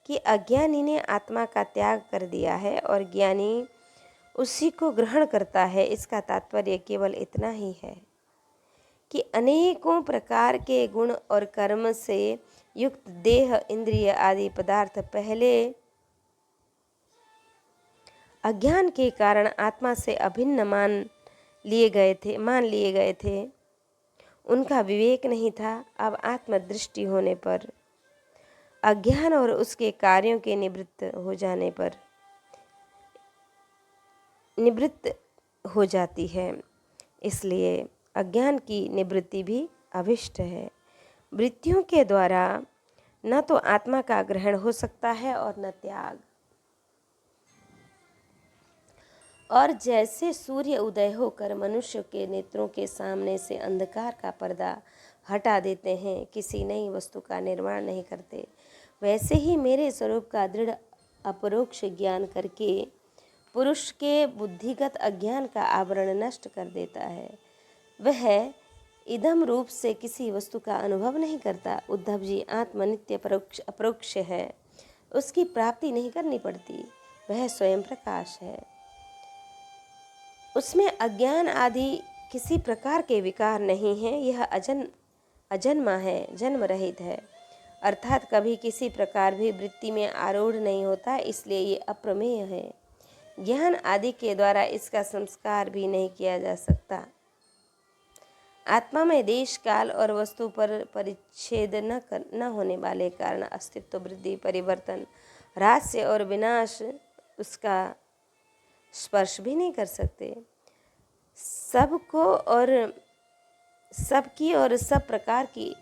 कि अज्ञानी ने आत्मा का त्याग कर दिया है और ज्ञानी उसी को ग्रहण करता है। इसका तात्पर्य केवल इतना ही है कि अनेकों प्रकार के गुण और कर्म से युक्त देह, इंद्रिय आदि पदार्थ पहले अज्ञान के कारण आत्मा से अभिन्न मान लिए गए थे। उनका विवेक नहीं था। अब आत्मदृष्टि होने पर अज्ञान और उसके कार्यों के निवृत्त हो जाती है। इसलिए अज्ञान की निवृत्ति भी अभिष्ट है। वृत्तियों के द्वारा न तो आत्मा का ग्रहण हो सकता है और न त्याग। और जैसे सूर्य उदय होकर मनुष्य के नेत्रों के सामने से अंधकार का पर्दा हटा देते हैं, किसी नई वस्तु का निर्माण नहीं करते, वैसे ही मेरे स्वरूप का दृढ़ अपरोक्ष ज्ञान करके पुरुष के बुद्धिगत अज्ञान का आवरण नष्ट कर देता है। वह इदम रूप से किसी वस्तु का अनुभव नहीं करता। उद्धव जी, आत्मा नित्य अपरोक्ष है, उसकी प्राप्ति नहीं करनी पड़ती। वह स्वयं प्रकाश है, उसमें अज्ञान आदि किसी प्रकार के विकार नहीं हैं। यह अजन्मा है, जन्म रहित है, अर्थात कभी किसी प्रकार भी वृत्ति में आरूढ़ नहीं होता, इसलिए ये अप्रमेय है। ज्ञान आदि के द्वारा इसका संस्कार भी नहीं किया जा सकता। आत्मा में देश काल और वस्तु पर परिच्छेद न होने वाले कारण अस्तित्व, वृद्धि, परिवर्तन, ह्रास्य और विनाश उसका स्पर्श भी नहीं कर सकते। सबको और सबकी और सब प्रकार की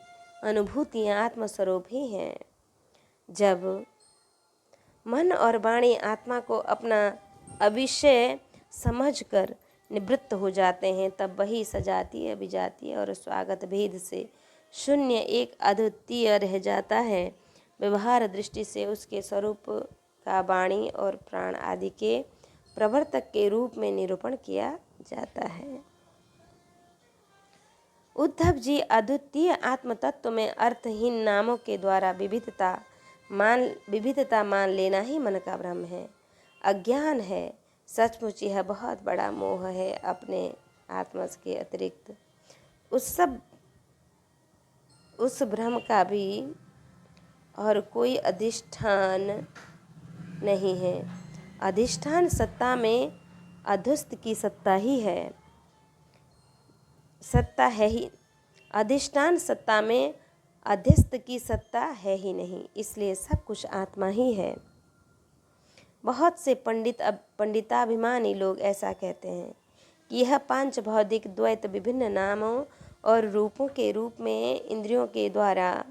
अनुभूतियाँ आत्मस्वरूप ही हैं। जब मन और वाणी आत्मा को अपना अविषय समझकर निवृत्त हो जाते हैं, तब वही सजातीय, विजातीय और स्वागत भेद से शून्य एक अद्वितीय रह जाता है। व्यवहार दृष्टि से उसके स्वरूप का वाणी और प्राण आदि के प्रवर्तक के रूप में निरूपण किया जाता है। उद्धव जी, अद्वितीय आत्म तत्व में अर्थहीन नामों के द्वारा विविधता मान लेना ही मन का भ्रम है, अज्ञान है। सचमुच यह बहुत बड़ा मोह है। अपने आत्मा के अतिरिक्त उस भ्रम का भी और कोई अधिष्ठान नहीं है। अधिष्ठान सत्ता में अधुस्त की सत्ता ही है, अधिष्ठान सत्ता में अध्यस्त की सत्ता है ही नहीं, इसलिए सब कुछ आत्मा ही है। बहुत से पंडिताभिमानी लोग ऐसा कहते हैं कि यह पांच भौतिक द्वैत विभिन्न नामों और रूपों के रूप में इंद्रियों के द्वारा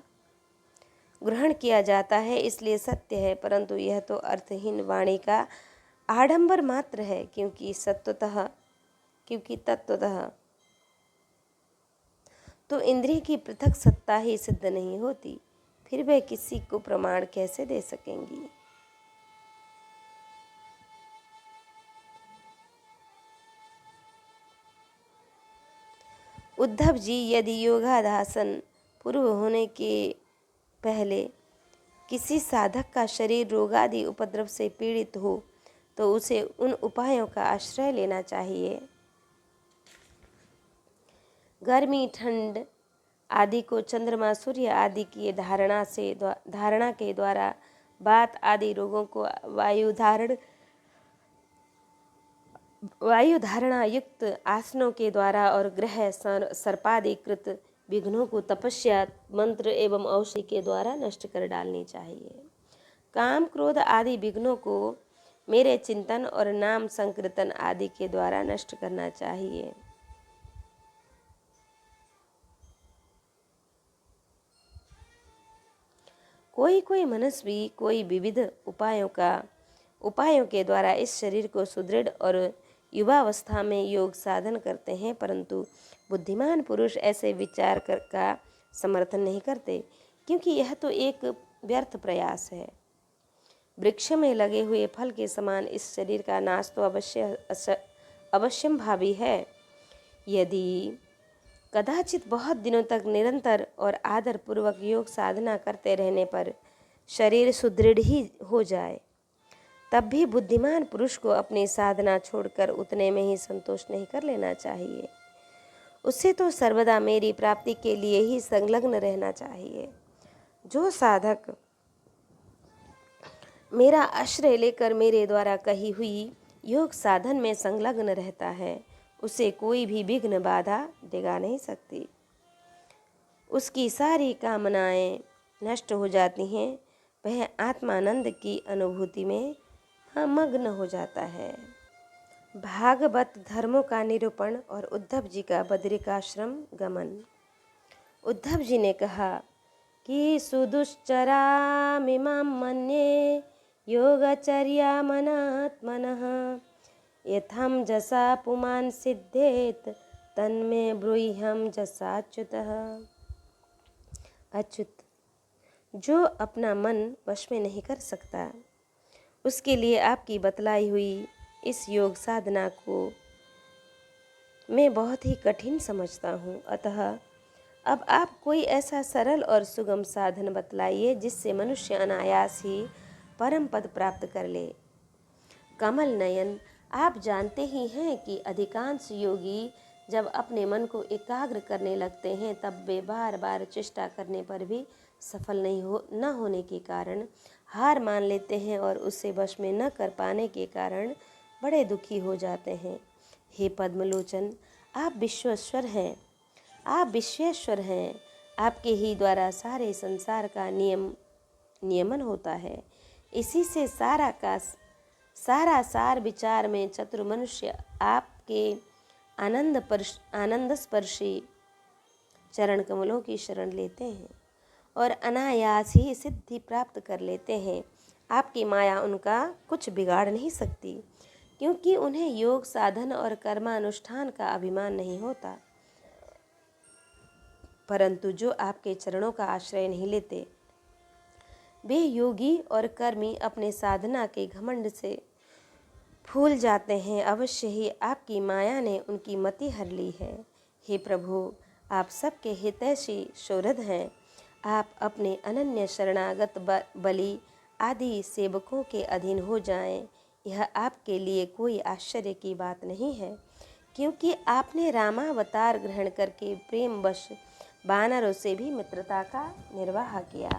ग्रहण किया जाता है, इसलिए सत्य है, परंतु यह तो अर्थहीन वाणी का आडंबर मात्र है, क्योंकि तत्वतः तो इंद्रिय की पृथक सत्ता ही सिद्ध नहीं होती। फिर वे किसी को प्रमाण कैसे दे सकेंगी। उद्धव जी, यदि योगाध्यासन पूर्व होने के पहले किसी साधक का शरीर रोगादि उपद्रव से पीड़ित हो तो उसे उन उपायों का आश्रय लेना चाहिए। गर्मी, ठंड आदि को चंद्रमा, सूर्य आदि की धारणा के द्वारा, वात आदि रोगों को वायु धारणा युक्त आसनों के द्वारा और ग्रह सर्पादिकृत विघ्नों को तपस्या, मंत्र एवं औषधि के द्वारा नष्ट कर डालनी चाहिए। काम, क्रोध आदि विघ्नों को मेरे चिंतन और नाम संकीर्तन आदि के द्वारा नष्ट करना चाहिए। कोई मनुष्य कोई विविध उपायों के द्वारा इस शरीर को सुदृढ़ और युवावस्था में योग साधन करते हैं, परंतु बुद्धिमान पुरुष ऐसे विचार का समर्थन नहीं करते, क्योंकि यह तो एक व्यर्थ प्रयास है। वृक्ष में लगे हुए फल के समान इस शरीर का नाश तो अवश्यंभावी है। यदि कदाचित बहुत दिनों तक निरंतर और आदर पूर्वक योग साधना करते रहने पर शरीर सुदृढ़ ही हो जाए, तब भी बुद्धिमान पुरुष को अपनी साधना छोड़कर उतने में ही संतोष नहीं कर लेना चाहिए। उसे तो सर्वदा मेरी प्राप्ति के लिए ही संलग्न रहना चाहिए। जो साधक मेरा आश्रय लेकर मेरे द्वारा कही हुई योग साधन में संलग्न रहता है, उसे कोई भी विघ्न बाधा देगा नहीं सकती। उसकी सारी कामनाएं नष्ट हो जाती हैं, वह आत्मानंद की अनुभूति में मग्न हो जाता है। भागवत धर्मों का निरूपण और उद्धव जी का बद्रिकाश्रम गमन। उद्धव जी ने कहा कि सुदुश्चरामिमां मन्ये योगचर्या मनात्मनः यथं जसा पुमान् सिद्धेत तन्मे ब्रूह्यं जसाच्युतः। अच्युत, जो अपना मन वश में नहीं कर सकता, उसके लिए आपकी बतलाई हुई इस योग साधना को मैं बहुत ही कठिन समझता हूँ। अतः अब आप कोई ऐसा सरल और सुगम साधन बतलाइए जिससे मनुष्य अनायास ही परम पद प्राप्त कर ले। कमल नयन, आप जानते ही हैं कि अधिकांश योगी जब अपने मन को एकाग्र करने लगते हैं तब वे बार बार चेष्टा करने पर भी सफल न होने के कारण हार मान लेते हैं और उसे वश में न कर पाने के कारण बड़े दुखी हो जाते हैं। हे पद्मलोचन, आप विश्वेश्वर हैं, आपके ही द्वारा सारे संसार का नियमन होता है। इसी से सारा सार विचार में चतुर मनुष्य आपके आनंद स्पर्शी चरण कमलों की शरण लेते हैं और अनायास ही सिद्धि प्राप्त कर लेते हैं। आपकी माया उनका कुछ बिगाड़ नहीं सकती, क्योंकि उन्हें योग साधन और कर्मानुष्ठान का अभिमान नहीं होता। परंतु जो आपके चरणों का आश्रय नहीं लेते, वे योगी और कर्मी अपने साधना के घमंड से फूल जाते हैं। अवश्य ही आपकी माया ने उनकी मति हर ली है। हे प्रभु, आप सबके हितैषी शोरद हैं। आप अपने अनन्य शरणागत बलि आदि सेवकों के अधीन हो जाएं, यह आपके लिए कोई आश्चर्य की बात नहीं है, क्योंकि आपने रामावतार ग्रहण करके प्रेमवश वानरों से भी मित्रता का निर्वाह किया।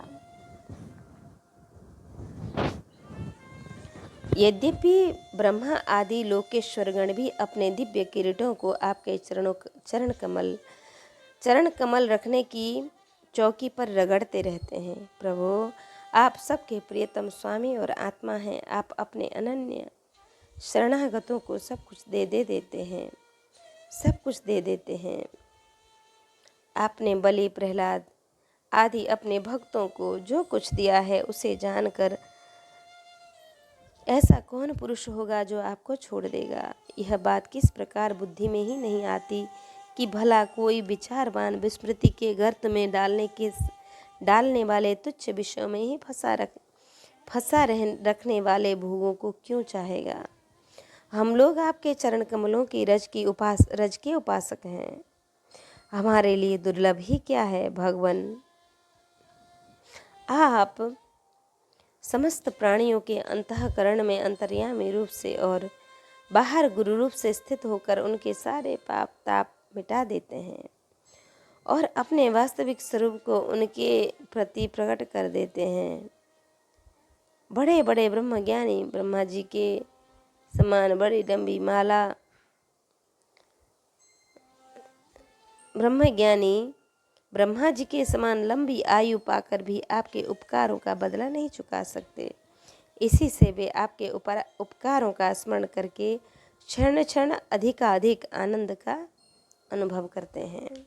यद्यपि ब्रह्मा आदि लोकेश्वरगण भी अपने दिव्य किरीटों को आपके चरण कमल रखने की चौकी पर रगड़ते रहते हैं। प्रभु, आप सबके प्रियतम स्वामी और आत्मा हैं। आप अपने अनन्य शरणागतों को सब कुछ दे देते हैं। आपने बलि, प्रहलाद आदि अपने भक्तों को जो कुछ दिया है उसे जानकर ऐसा कौन पुरुष होगा जो आपको छोड़ देगा। यह बात किस प्रकार बुद्धि में ही नहीं आती कि भला कोई विचारवान विस्मृति के गर्त में डालने वाले तुच्छ विषयों में ही रखने वाले भोगों को क्यों चाहेगा। हम लोग आपके चरण कमलों की रज के उपासक हैं। हमारे लिए दुर्लभ ही क्या है भगवन। आप समस्त प्राणियों के अंतःकरण में अंतर्यामी रूप से और बाहर गुरु रूप से स्थित होकर उनके सारे पाप ताप मिटा देते हैं और अपने वास्तविक स्वरूप को उनके प्रति प्रकट कर देते हैं। बड़े बड़े ब्रह्मज्ञानी ब्रह्मा जी के समान बड़ी लंबी माला ब्रह्मज्ञानी ब्रह्मा जी के समान लंबी आयु पाकर भी आपके उपकारों का बदला नहीं चुका सकते। इसी से वे आपके उपकारों का स्मरण करके क्षण क्षण अधिकाधिक आनंद का अनुभव करते हैं।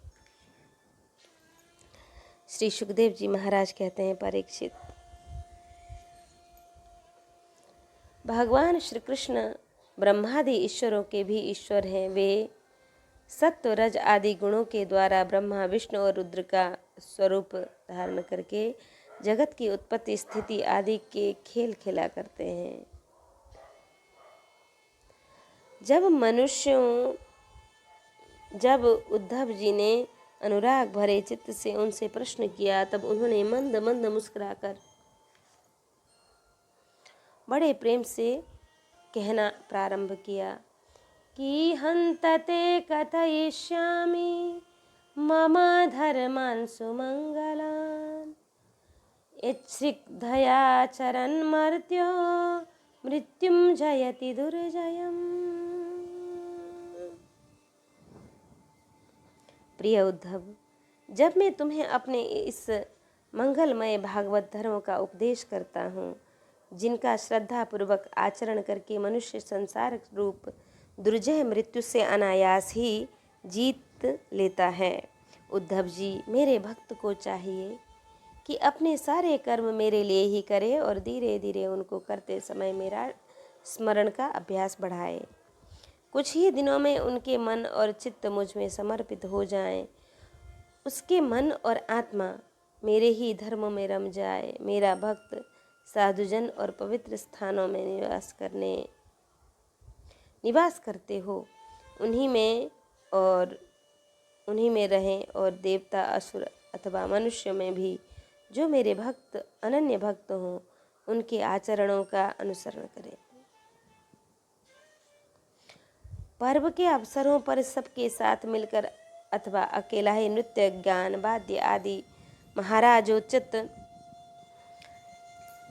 श्री सुखदेव जी महाराज कहते हैं, परीक्षित, भगवान श्री कृष्ण ब्रह्मादि ईश्वरों के भी ईश्वर हैं। वे सत्व रज आदि गुणों के द्वारा ब्रह्मा विष्णु और रुद्र का स्वरूप धारण करके जगत की उत्पत्ति स्थिति आदि के खेल खेला करते हैं। जब उद्धव जी ने अनुराग भरे चित्त से उनसे प्रश्न किया, तब उन्होंने मंद मंद मुस्कुराकर बड़े प्रेम से कहना प्रारंभ किया कि हन्तते कथयिष्यामि मम धर्मान् सुमङ्गलान् यच्छ्रिद्धया चरन् मर्त्यो मृत्युं जयति दुर्जयम्। प्रिय उद्धव, जब मैं तुम्हें अपने इस मंगलमय भागवत धर्म का उपदेश करता हूँ, जिनका श्रद्धा पूर्वक आचरण करके मनुष्य संसार रूप दुर्जय मृत्यु से अनायास ही जीत लेता है, उद्धव जी, मेरे भक्त को चाहिए कि अपने सारे कर्म मेरे लिए ही करे और धीरे धीरे उनको करते समय मेरा स्मरण का अभ्यास बढ़ाए। कुछ ही दिनों में उनके मन और चित्त मुझ में समर्पित हो जाएं, उसके मन और आत्मा मेरे ही धर्म में रम जाए। मेरा भक्त साधुजन और पवित्र स्थानों में निवास करते हो, उन्हीं में रहें और देवता असुर अथवा मनुष्यों में भी जो मेरे भक्त अनन्य भक्त हों, उनके आचरणों का अनुसरण करें। पर्व के अवसरों पर सबके साथ मिलकर अथवा अकेला ही नृत्य गान वाद्य आदि महाराजोचित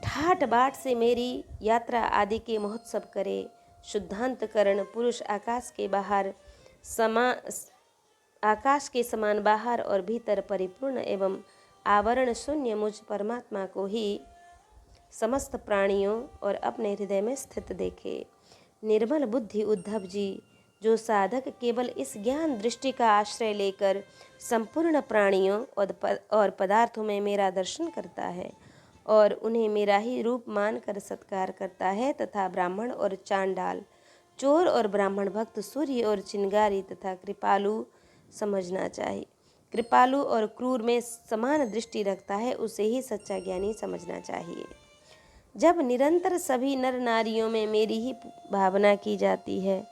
ठाट बाट से मेरी यात्रा आदि के महोत्सव करे। शुद्धांतकरण पुरुष आकाश के समान बाहर और भीतर परिपूर्ण एवं आवरण शून्य मुझ परमात्मा को ही समस्त प्राणियों और अपने हृदय में स्थित देखे। निर्मल बुद्धि उद्धव जी, जो साधक केवल इस ज्ञान दृष्टि का आश्रय लेकर संपूर्ण प्राणियों और पदार्थों में मेरा दर्शन करता है और उन्हें मेरा ही रूप मानकर सत्कार करता है, तथा ब्राह्मण और चांडाल, चोर और ब्राह्मण भक्त, सूर्य और चिंगारी तथा कृपालु समझना चाहिए। कृपालु और क्रूर में समान दृष्टि रखता है, उसे ही सच्चा ज्ञानी समझना चाहिए। जब निरंतर सभी नर नारियों में मेरी ही भावना की जाती है,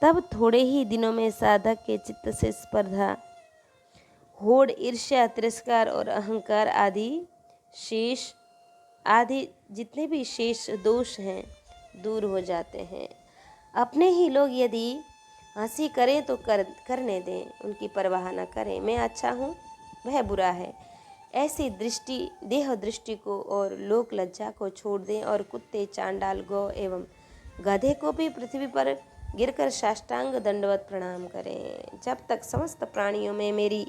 तब थोड़े ही दिनों में साधक के चित्त से स्पर्धा, होड़, ईर्ष्या, तिरस्कार और अहंकार आदि जितने भी शेष दोष हैं दूर हो जाते हैं। अपने ही लोग यदि हंसी करें तो करने दें, उनकी परवाह न करें। मैं अच्छा हूँ, वह बुरा है, ऐसी दृष्टि देह दृष्टि को और लोक लज्जा को छोड़ दें और कुत्ते, चांडाल, गौ एवं गधे को भी पृथ्वी पर गिरकर साष्टांग दंडवत प्रणाम करें। जब तक समस्त प्राणियों में मेरी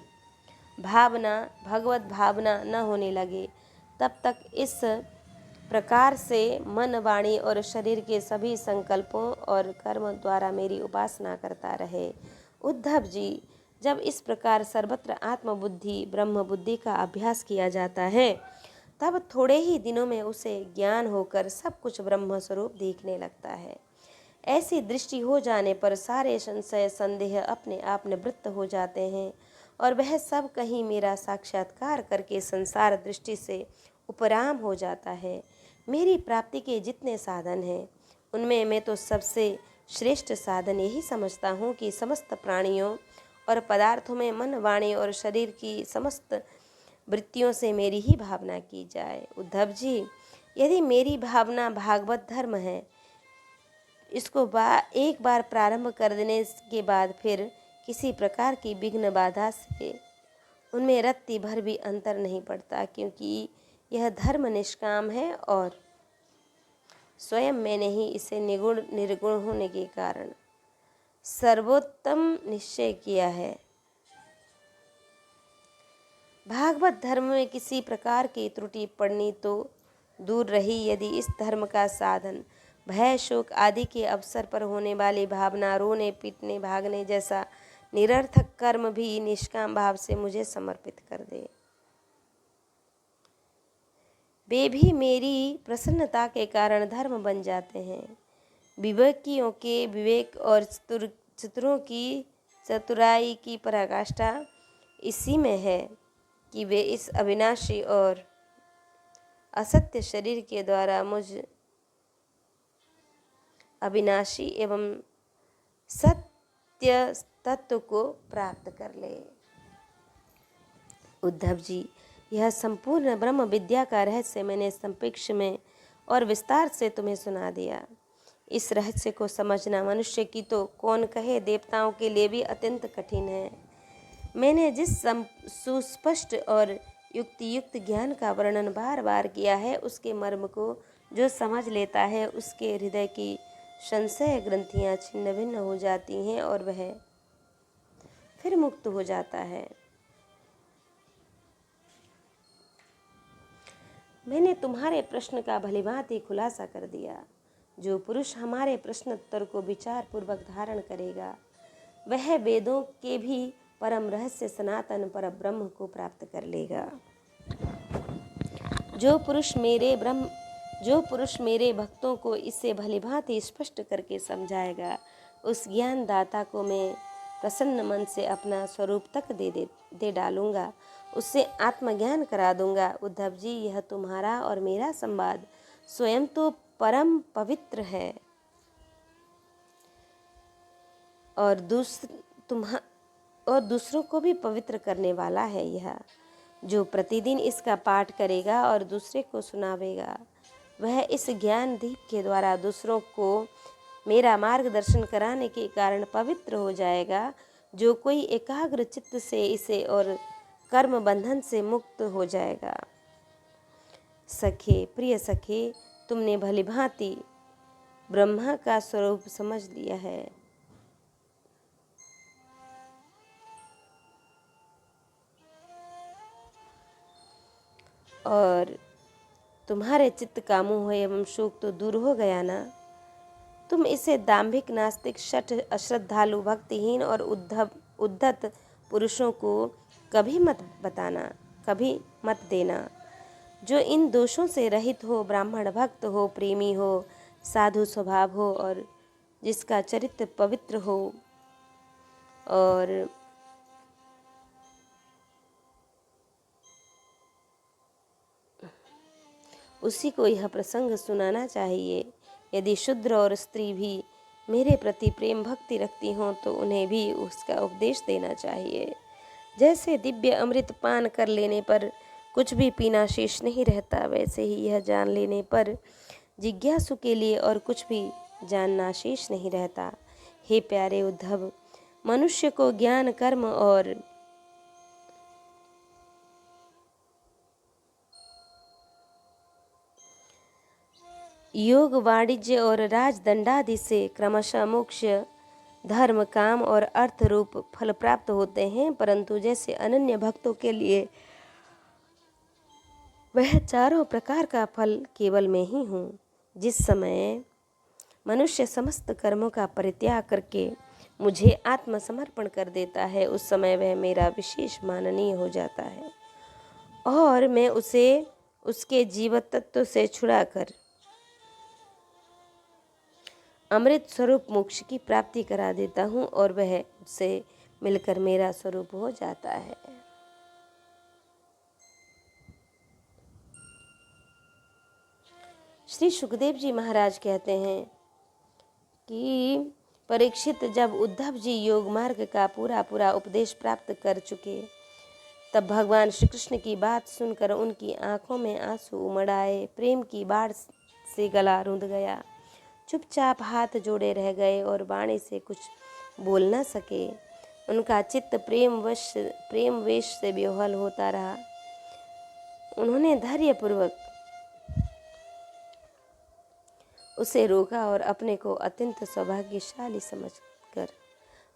भावना, भगवत भावना न होने लगे, तब तक इस प्रकार से मन, वाणी और शरीर के सभी संकल्पों और कर्म द्वारा मेरी उपासना करता रहे। उद्धव जी, जब इस प्रकार सर्वत्र आत्मबुद्धि ब्रह्म बुद्धि का अभ्यास किया जाता है, तब थोड़े ही दिनों में उसे ज्ञान होकर सब कुछ ब्रह्म स्वरूप दिखने लगता है। ऐसी दृष्टि हो जाने पर सारे संशय संदेह अपने आप निवृत्त हो जाते हैं और वह सब कहीं मेरा साक्षात्कार करके संसार दृष्टि से उपराम हो जाता है। मेरी प्राप्ति के जितने साधन हैं उनमें मैं तो सबसे श्रेष्ठ साधन यही समझता हूँ कि समस्त प्राणियों और पदार्थों में मन, वाणी और शरीर की समस्त वृत्तियों से मेरी ही भावना की जाए। उद्धव जी, यदि मेरी भावना भागवत धर्म है, इसको एक बार प्रारंभ कर देने के बाद फिर किसी प्रकार की विघ्न बाधा से उनमें रत्ती भर भी अंतर नहीं पड़ता, क्योंकि यह धर्म निष्काम है और स्वयं मैंने ही इसे निगुण निर्गुण होने के कारण सर्वोत्तम निश्चय किया है। भागवत धर्म में किसी प्रकार की त्रुटि पड़नी तो दूर रही, यदि इस धर्म का साधन भय, शोक आदि के अवसर पर होने वाली भावना, रोने, पीटने, भागने जैसा निरर्थक कर्म भी निष्काम भाव से मुझे समर्पित कर दे, वे भी मेरी प्रसन्नता के कारण धर्म बन जाते हैं। विवेकियों के विवेक और चतुरों की चतुराई की पराकाष्ठा इसी में है कि वे इस अविनाशी और असत्य शरीर के द्वारा मुझ अविनाशी एवं सत्य तत्व को प्राप्त कर ले। उद्धव जी, यह संपूर्ण ब्रह्म विद्या का रहस्य मैंने संक्षेप में और विस्तार से तुम्हें सुना दिया। इस रहस्य को समझना मनुष्य की तो कौन कहे, देवताओं के लिए भी अत्यंत कठिन है। मैंने जिस सुस्पष्ट और युक्तियुक्त ज्ञान का वर्णन बार बार किया है, उसके मर्म को जो समझ लेता है उसके हृदय की संशय ग्रंथियाँ छिन्न भिन्न हो जाती हैं और वह फिर मुक्त हो जाता है। मैंने तुम्हारे प्रश्न का भलीभांति खुलासा कर दिया। जो पुरुष हमारे प्रश्नोत्तर को विचार पूर्वक धारण करेगा, वह वेदों के भी परम रहस्य सनातन पर ब्रह्म को प्राप्त कर लेगा। जो पुरुष मेरे भक्तों को इसे भलीभांति स्पष्ट करके समझाएगा, उस ज्ञान दाता को मैं प्रसन्न मन से अपना स्वरूप तक दे डालूंगा, उससे आत्मज्ञान करा दूंगा। उद्धव जी, यह तुम्हारा और मेरा संवाद स्वयं तो परम पवित्र है और दूसरों को भी पवित्र करने वाला है। यह जो प्रतिदिन इसका पाठ करेगा और दूसरे को सुनावेगा, वह इस ज्ञान दीप के द्वारा दूसरों को मेरा मार्गदर्शन कराने के कारण पवित्र हो जाएगा। जो कोई एकाग्र चित्त से इसे और कर्म बंधन से मुक्त हो जाएगा। सखे, प्रिय सखे, तुमने भलीभांति ब्रह्मा का स्वरूप समझ लिया है। और तुम्हारे चित्त का मोह एवं शोक तो दूर हो गया ना। तुम इसे दाम्भिक, नास्तिक, शठ, अश्रद्धालु, भक्तिहीन और उद्धत पुरुषों को कभी मत बताना, कभी मत देना। जो इन दोषों से रहित हो, ब्राह्मण भक्त हो, प्रेमी हो, साधु स्वभाव हो और जिसका चरित्र पवित्र हो और उसी को यह प्रसंग सुनाना चाहिए। यदि शूद्र और स्त्री भी मेरे प्रति प्रेम भक्ति रखती हों तो उन्हें भी उसका उपदेश देना चाहिए। जैसे दिव्य अमृत पान कर लेने पर कुछ भी पीना शेष नहीं रहता, वैसे ही यह जान लेने पर जिज्ञासु के लिए और कुछ भी जानना शेष नहीं रहता। हे प्यारे उद्धव, मनुष्य को ज्ञान, कर्म और योग, वाणिज्य और राजदंडादि से क्रमशः मोक्ष, धर्म, काम और अर्थ रूप फल प्राप्त होते हैं, परंतु जैसे अनन्य भक्तों के लिए वह चारों प्रकार का फल केवल मैं ही हूँ। जिस समय मनुष्य समस्त कर्मों का परित्याग करके मुझे आत्मसमर्पण कर देता है, उस समय वह मेरा विशेष माननीय हो जाता है और मैं उसे उसके जीवित तत्व से छुड़ाकर अमृत स्वरूप मोक्ष की प्राप्ति करा देता हूँ और वह उसे मिलकर मेरा स्वरूप हो जाता है। श्री सुखदेव जी महाराज कहते हैं कि परीक्षित, जब उद्धव जी योग मार्ग का पूरा उपदेश प्राप्त कर चुके, तब भगवान श्री कृष्ण की बात सुनकर उनकी आंखों में आंसू उमड़ आए। प्रेम की बाढ़ से गला रुंध गया। चुपचाप हाथ जोड़े रह गए और वाणी से कुछ बोल न सके। उनका चित्त प्रेम वेश से विह्वल होता रहा। उन्होंने धैर्यपूर्वक उसे रोका और अपने को अत्यंत सौभाग्यशाली समझकर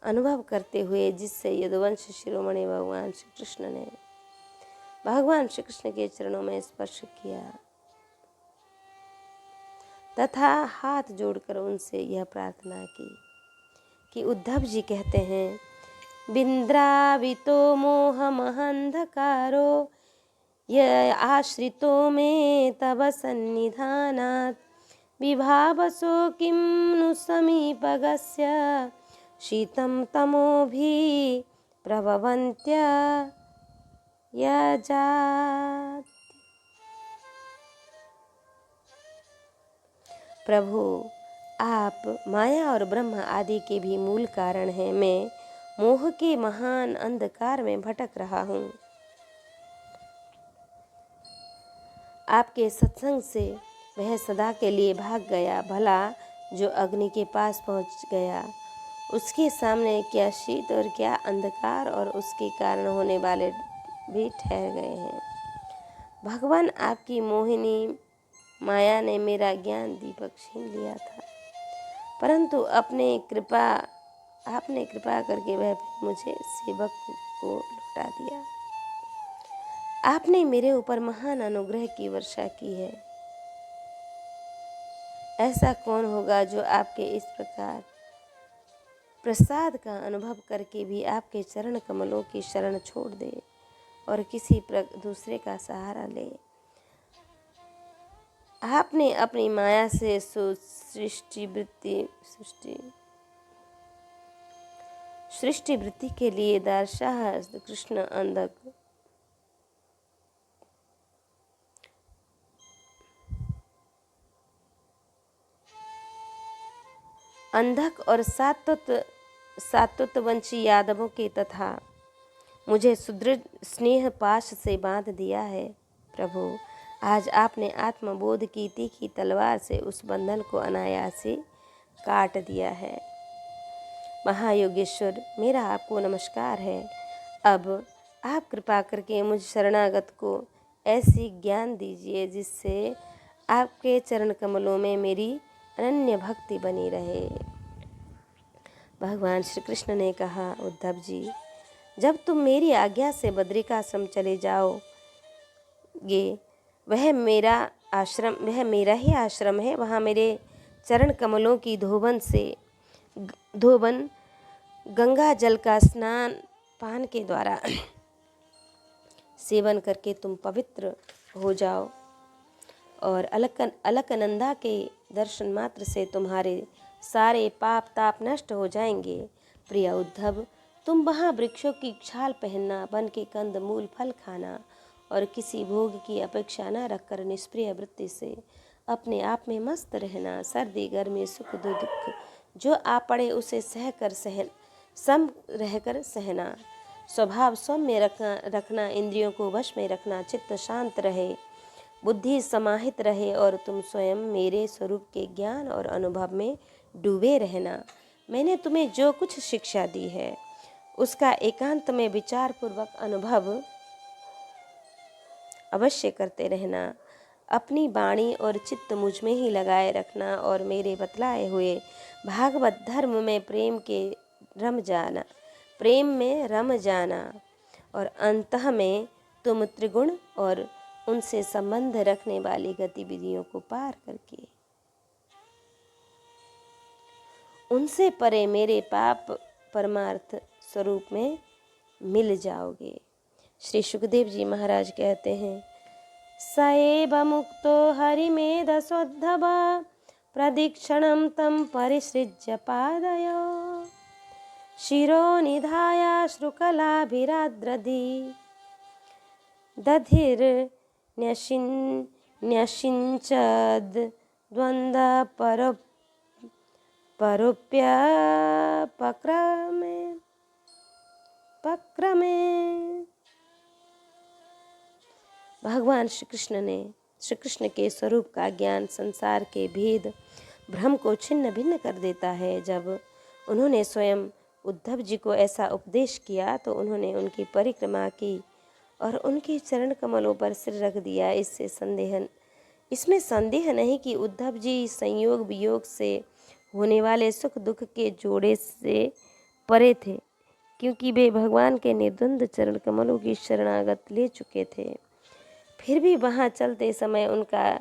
अनुभव करते हुए, जिससे यदुवंश शिरोमणि भगवान श्री कृष्ण ने भगवान श्री कृष्ण के चरणों में स्पर्श किया तथा हाथ जोड़कर उनसे यह प्रार्थना की कि उद्धव जी कहते हैं, बिंद्रावितो मोह महंधकारो य आश्रितो में तव सन्निधानात् विभावसो किं नु समीपगस्य शीतं तमोभि प्रभवन्त्य यजात्। प्रभु, आप माया और ब्रह्म आदि के भी मूल कारण हैं। मैं मोह के महान अंधकार में भटक रहा हूँ। आपके सत्संग से वह सदा के लिए भाग गया। भला जो अग्नि के पास पहुँच गया, उसके सामने क्या शीत और क्या अंधकार और उसके कारण होने वाले भी ठहर गए हैं। भगवान, आपकी मोहिनी माया ने मेरा ज्ञान दीपक छीन लिया था, परंतु आपने कृपा करके वह मुझे सेवक को लौटा दिया। आपने मेरे ऊपर महान अनुग्रह की वर्षा की है। ऐसा कौन होगा जो आपके इस प्रकार प्रसाद का अनुभव करके भी आपके चरण कमलों की शरण छोड़ दे और किसी दूसरे का सहारा ले। आपने अपनी माया से सृष्टि वृत्ति के लिए दारशाह कृष्ण अंधक और सात्वतवंशी यादवों के तथा मुझे सुदृढ़ स्नेह पाश से बांध दिया है। प्रभु, आज आपने आत्मबोध की तीखी तलवार से उस बंधन को अनायासे काट दिया है। महायोगेश्वर, मेरा आपको नमस्कार है। अब आप कृपा करके मुझ शरणागत को ऐसी ज्ञान दीजिए जिससे आपके चरण कमलों में मेरी अनन्य भक्ति बनी रहे। भगवान श्री कृष्ण ने कहा, उद्धव जी, जब तुम मेरी आज्ञा से बद्रिकाश्रम चले जाओगे, वह मेरा ही आश्रम है। वहाँ मेरे चरण कमलों की धोबन गंगा जल का स्नान पान के द्वारा सेवन करके तुम पवित्र हो जाओ और अलकनंदा के दर्शन मात्र से तुम्हारे सारे पाप ताप नष्ट हो जाएंगे। प्रिय उद्धव, तुम वहाँ वृक्षों की छाल पहनना, वन के कंद मूल फल खाना और किसी भोग की अपेक्षा न रखकर निष्प्रिय वृत्ति से अपने आप में मस्त रहना, सर्दी गर्मी सुख दुख जो आ पड़े उसे सम रहकर सहना, स्वभाव सौम्य रखना, इंद्रियों को वश में रखना, चित्त शांत रहे, बुद्धि समाहित रहे और तुम स्वयं मेरे स्वरूप के ज्ञान और अनुभव में डूबे रहना। मैंने तुम्हें जो कुछ शिक्षा दी है उसका एकांत में विचार पूर्वक अनुभव अवश्य करते रहना। अपनी वाणी और चित्त मुझ में ही लगाए रखना और मेरे बतलाए हुए भागवत धर्म में प्रेम में रम जाना और अंतः में तुम त्रिगुण और उनसे संबंध रखने वाली गतिविधियों को पार करके उनसे परे मेरे पाप परमार्थ स्वरूप में मिल जाओगे। श्री सुखदेव जी महाराज कहते हैं, सएव मुक्तो हरिमेधसोद्धव प्रदीक्षणं तं परिसृज्य पादयो शिरो निधायाश्रुकलाभिराद्रधि दधिर्न्यषिञ्चद् द्वन्द्वपरोप्यपक्रमे पक्रमे। भगवान श्री कृष्ण के स्वरूप का ज्ञान संसार के भेद भ्रम को छिन्न भिन्न कर देता है। जब उन्होंने स्वयं उद्धव जी को ऐसा उपदेश किया तो उन्होंने उनकी परिक्रमा की और उनके चरण कमलों पर सिर रख दिया। इसमें संदेह नहीं कि उद्धव जी संयोग वियोग से होने वाले सुख दुख के जोड़े से परे थे, क्योंकि वे भगवान के निर्द्वंद चरण कमलों की शरणागत ले चुके थे। फिर भी वहाँ चलते समय उनका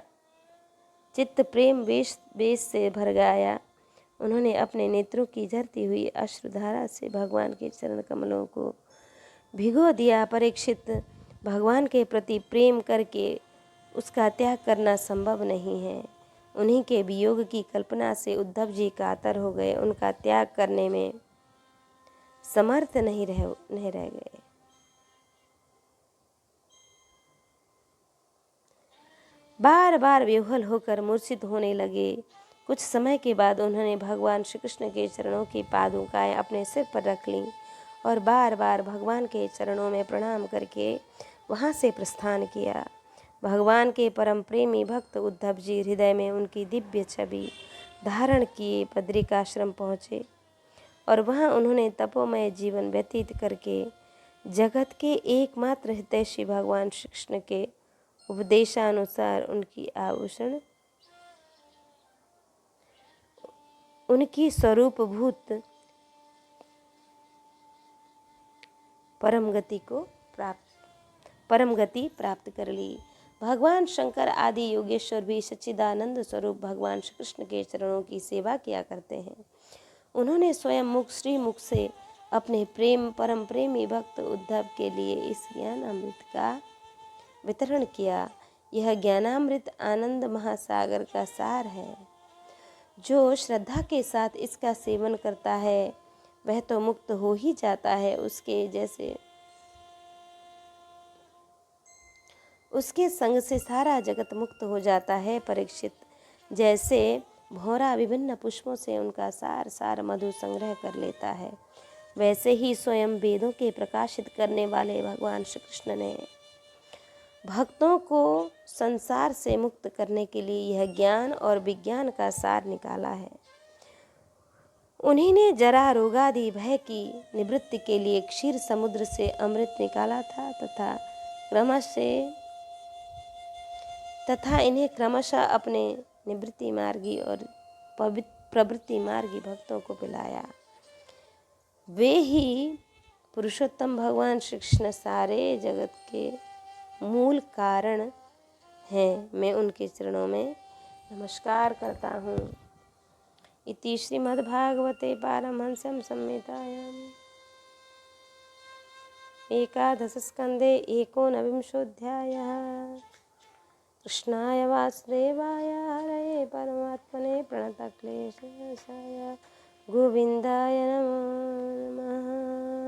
चित्त प्रेम वेश से भर गया। उन्होंने अपने नेत्रों की झरती हुई अश्रुधारा से भगवान के चरण कमलों को भिगो दिया। परीक्षित, भगवान के प्रति प्रेम करके उसका त्याग करना संभव नहीं है। उन्हीं के वियोग की कल्पना से उद्धव जी कातर हो गए, उनका त्याग करने में समर्थ नहीं रह गए। बार बार विह्वल होकर मूर्छित होने लगे। कुछ समय के बाद उन्होंने भगवान श्री कृष्ण के चरणों की पादुकाएं अपने सिर पर रख लीं और बार बार भगवान के चरणों में प्रणाम करके वहां से प्रस्थान किया। भगवान के परम प्रेमी भक्त उद्धव जी हृदय में उनकी दिव्य छवि धारण किए बद्रिकाश्रम पहुँचे और वहाँ उन्होंने तपोमय जीवन व्यतीत करके जगत के एकमात्र हितैषी भगवान श्री कृष्ण के उपदेशानुसार उनकी स्वरूपभूत परम गति प्राप्त कर ली। भगवान शंकर आदि योगेश्वर भी सच्चिदानंद स्वरूप भगवान श्री कृष्ण के चरणों की सेवा किया करते हैं। उन्होंने स्वयं श्रीमुख से अपने परम प्रेमी भक्त उद्धव के लिए इस ज्ञानामृत का वितरण किया। यह ज्ञानामृत आनंद महासागर का सार है। जो श्रद्धा के साथ इसका सेवन करता है वह तो मुक्त हो ही जाता है। उसके संग से सारा जगत मुक्त हो जाता है। परीक्षित, जैसे भौरा विभिन्न पुष्पों से उनका सार मधु संग्रह कर लेता है, वैसे ही स्वयं वेदों के प्रकाशित करने वाले भगवान श्री कृष्ण ने भक्तों को संसार से मुक्त करने के लिए यह ज्ञान और विज्ञान का सार निकाला है। उन्हीं ने जरा रोगादि भय की निवृत्ति के लिए क्षीर समुद्र से अमृत निकाला था तथा इन्हें क्रमशः अपने निवृत्ति मार्गी और प्रवृत्ति मार्गी भक्तों को पिलाया। वे ही पुरुषोत्तम भगवान श्री कृष्ण सारे जगत के मूल कारण हैं। मैं उनके चरणों में नमस्कार करता हूँ। इति श्रीमद्भागवते पारमहंस्यां संहितायां एकादश स्कंदे एकोनविंशोऽध्यायः। कृष्णाय वासुदेवाय हरये परमात्मने प्रणतक्लेशनाशाय गोविन्दाय नमो नमः।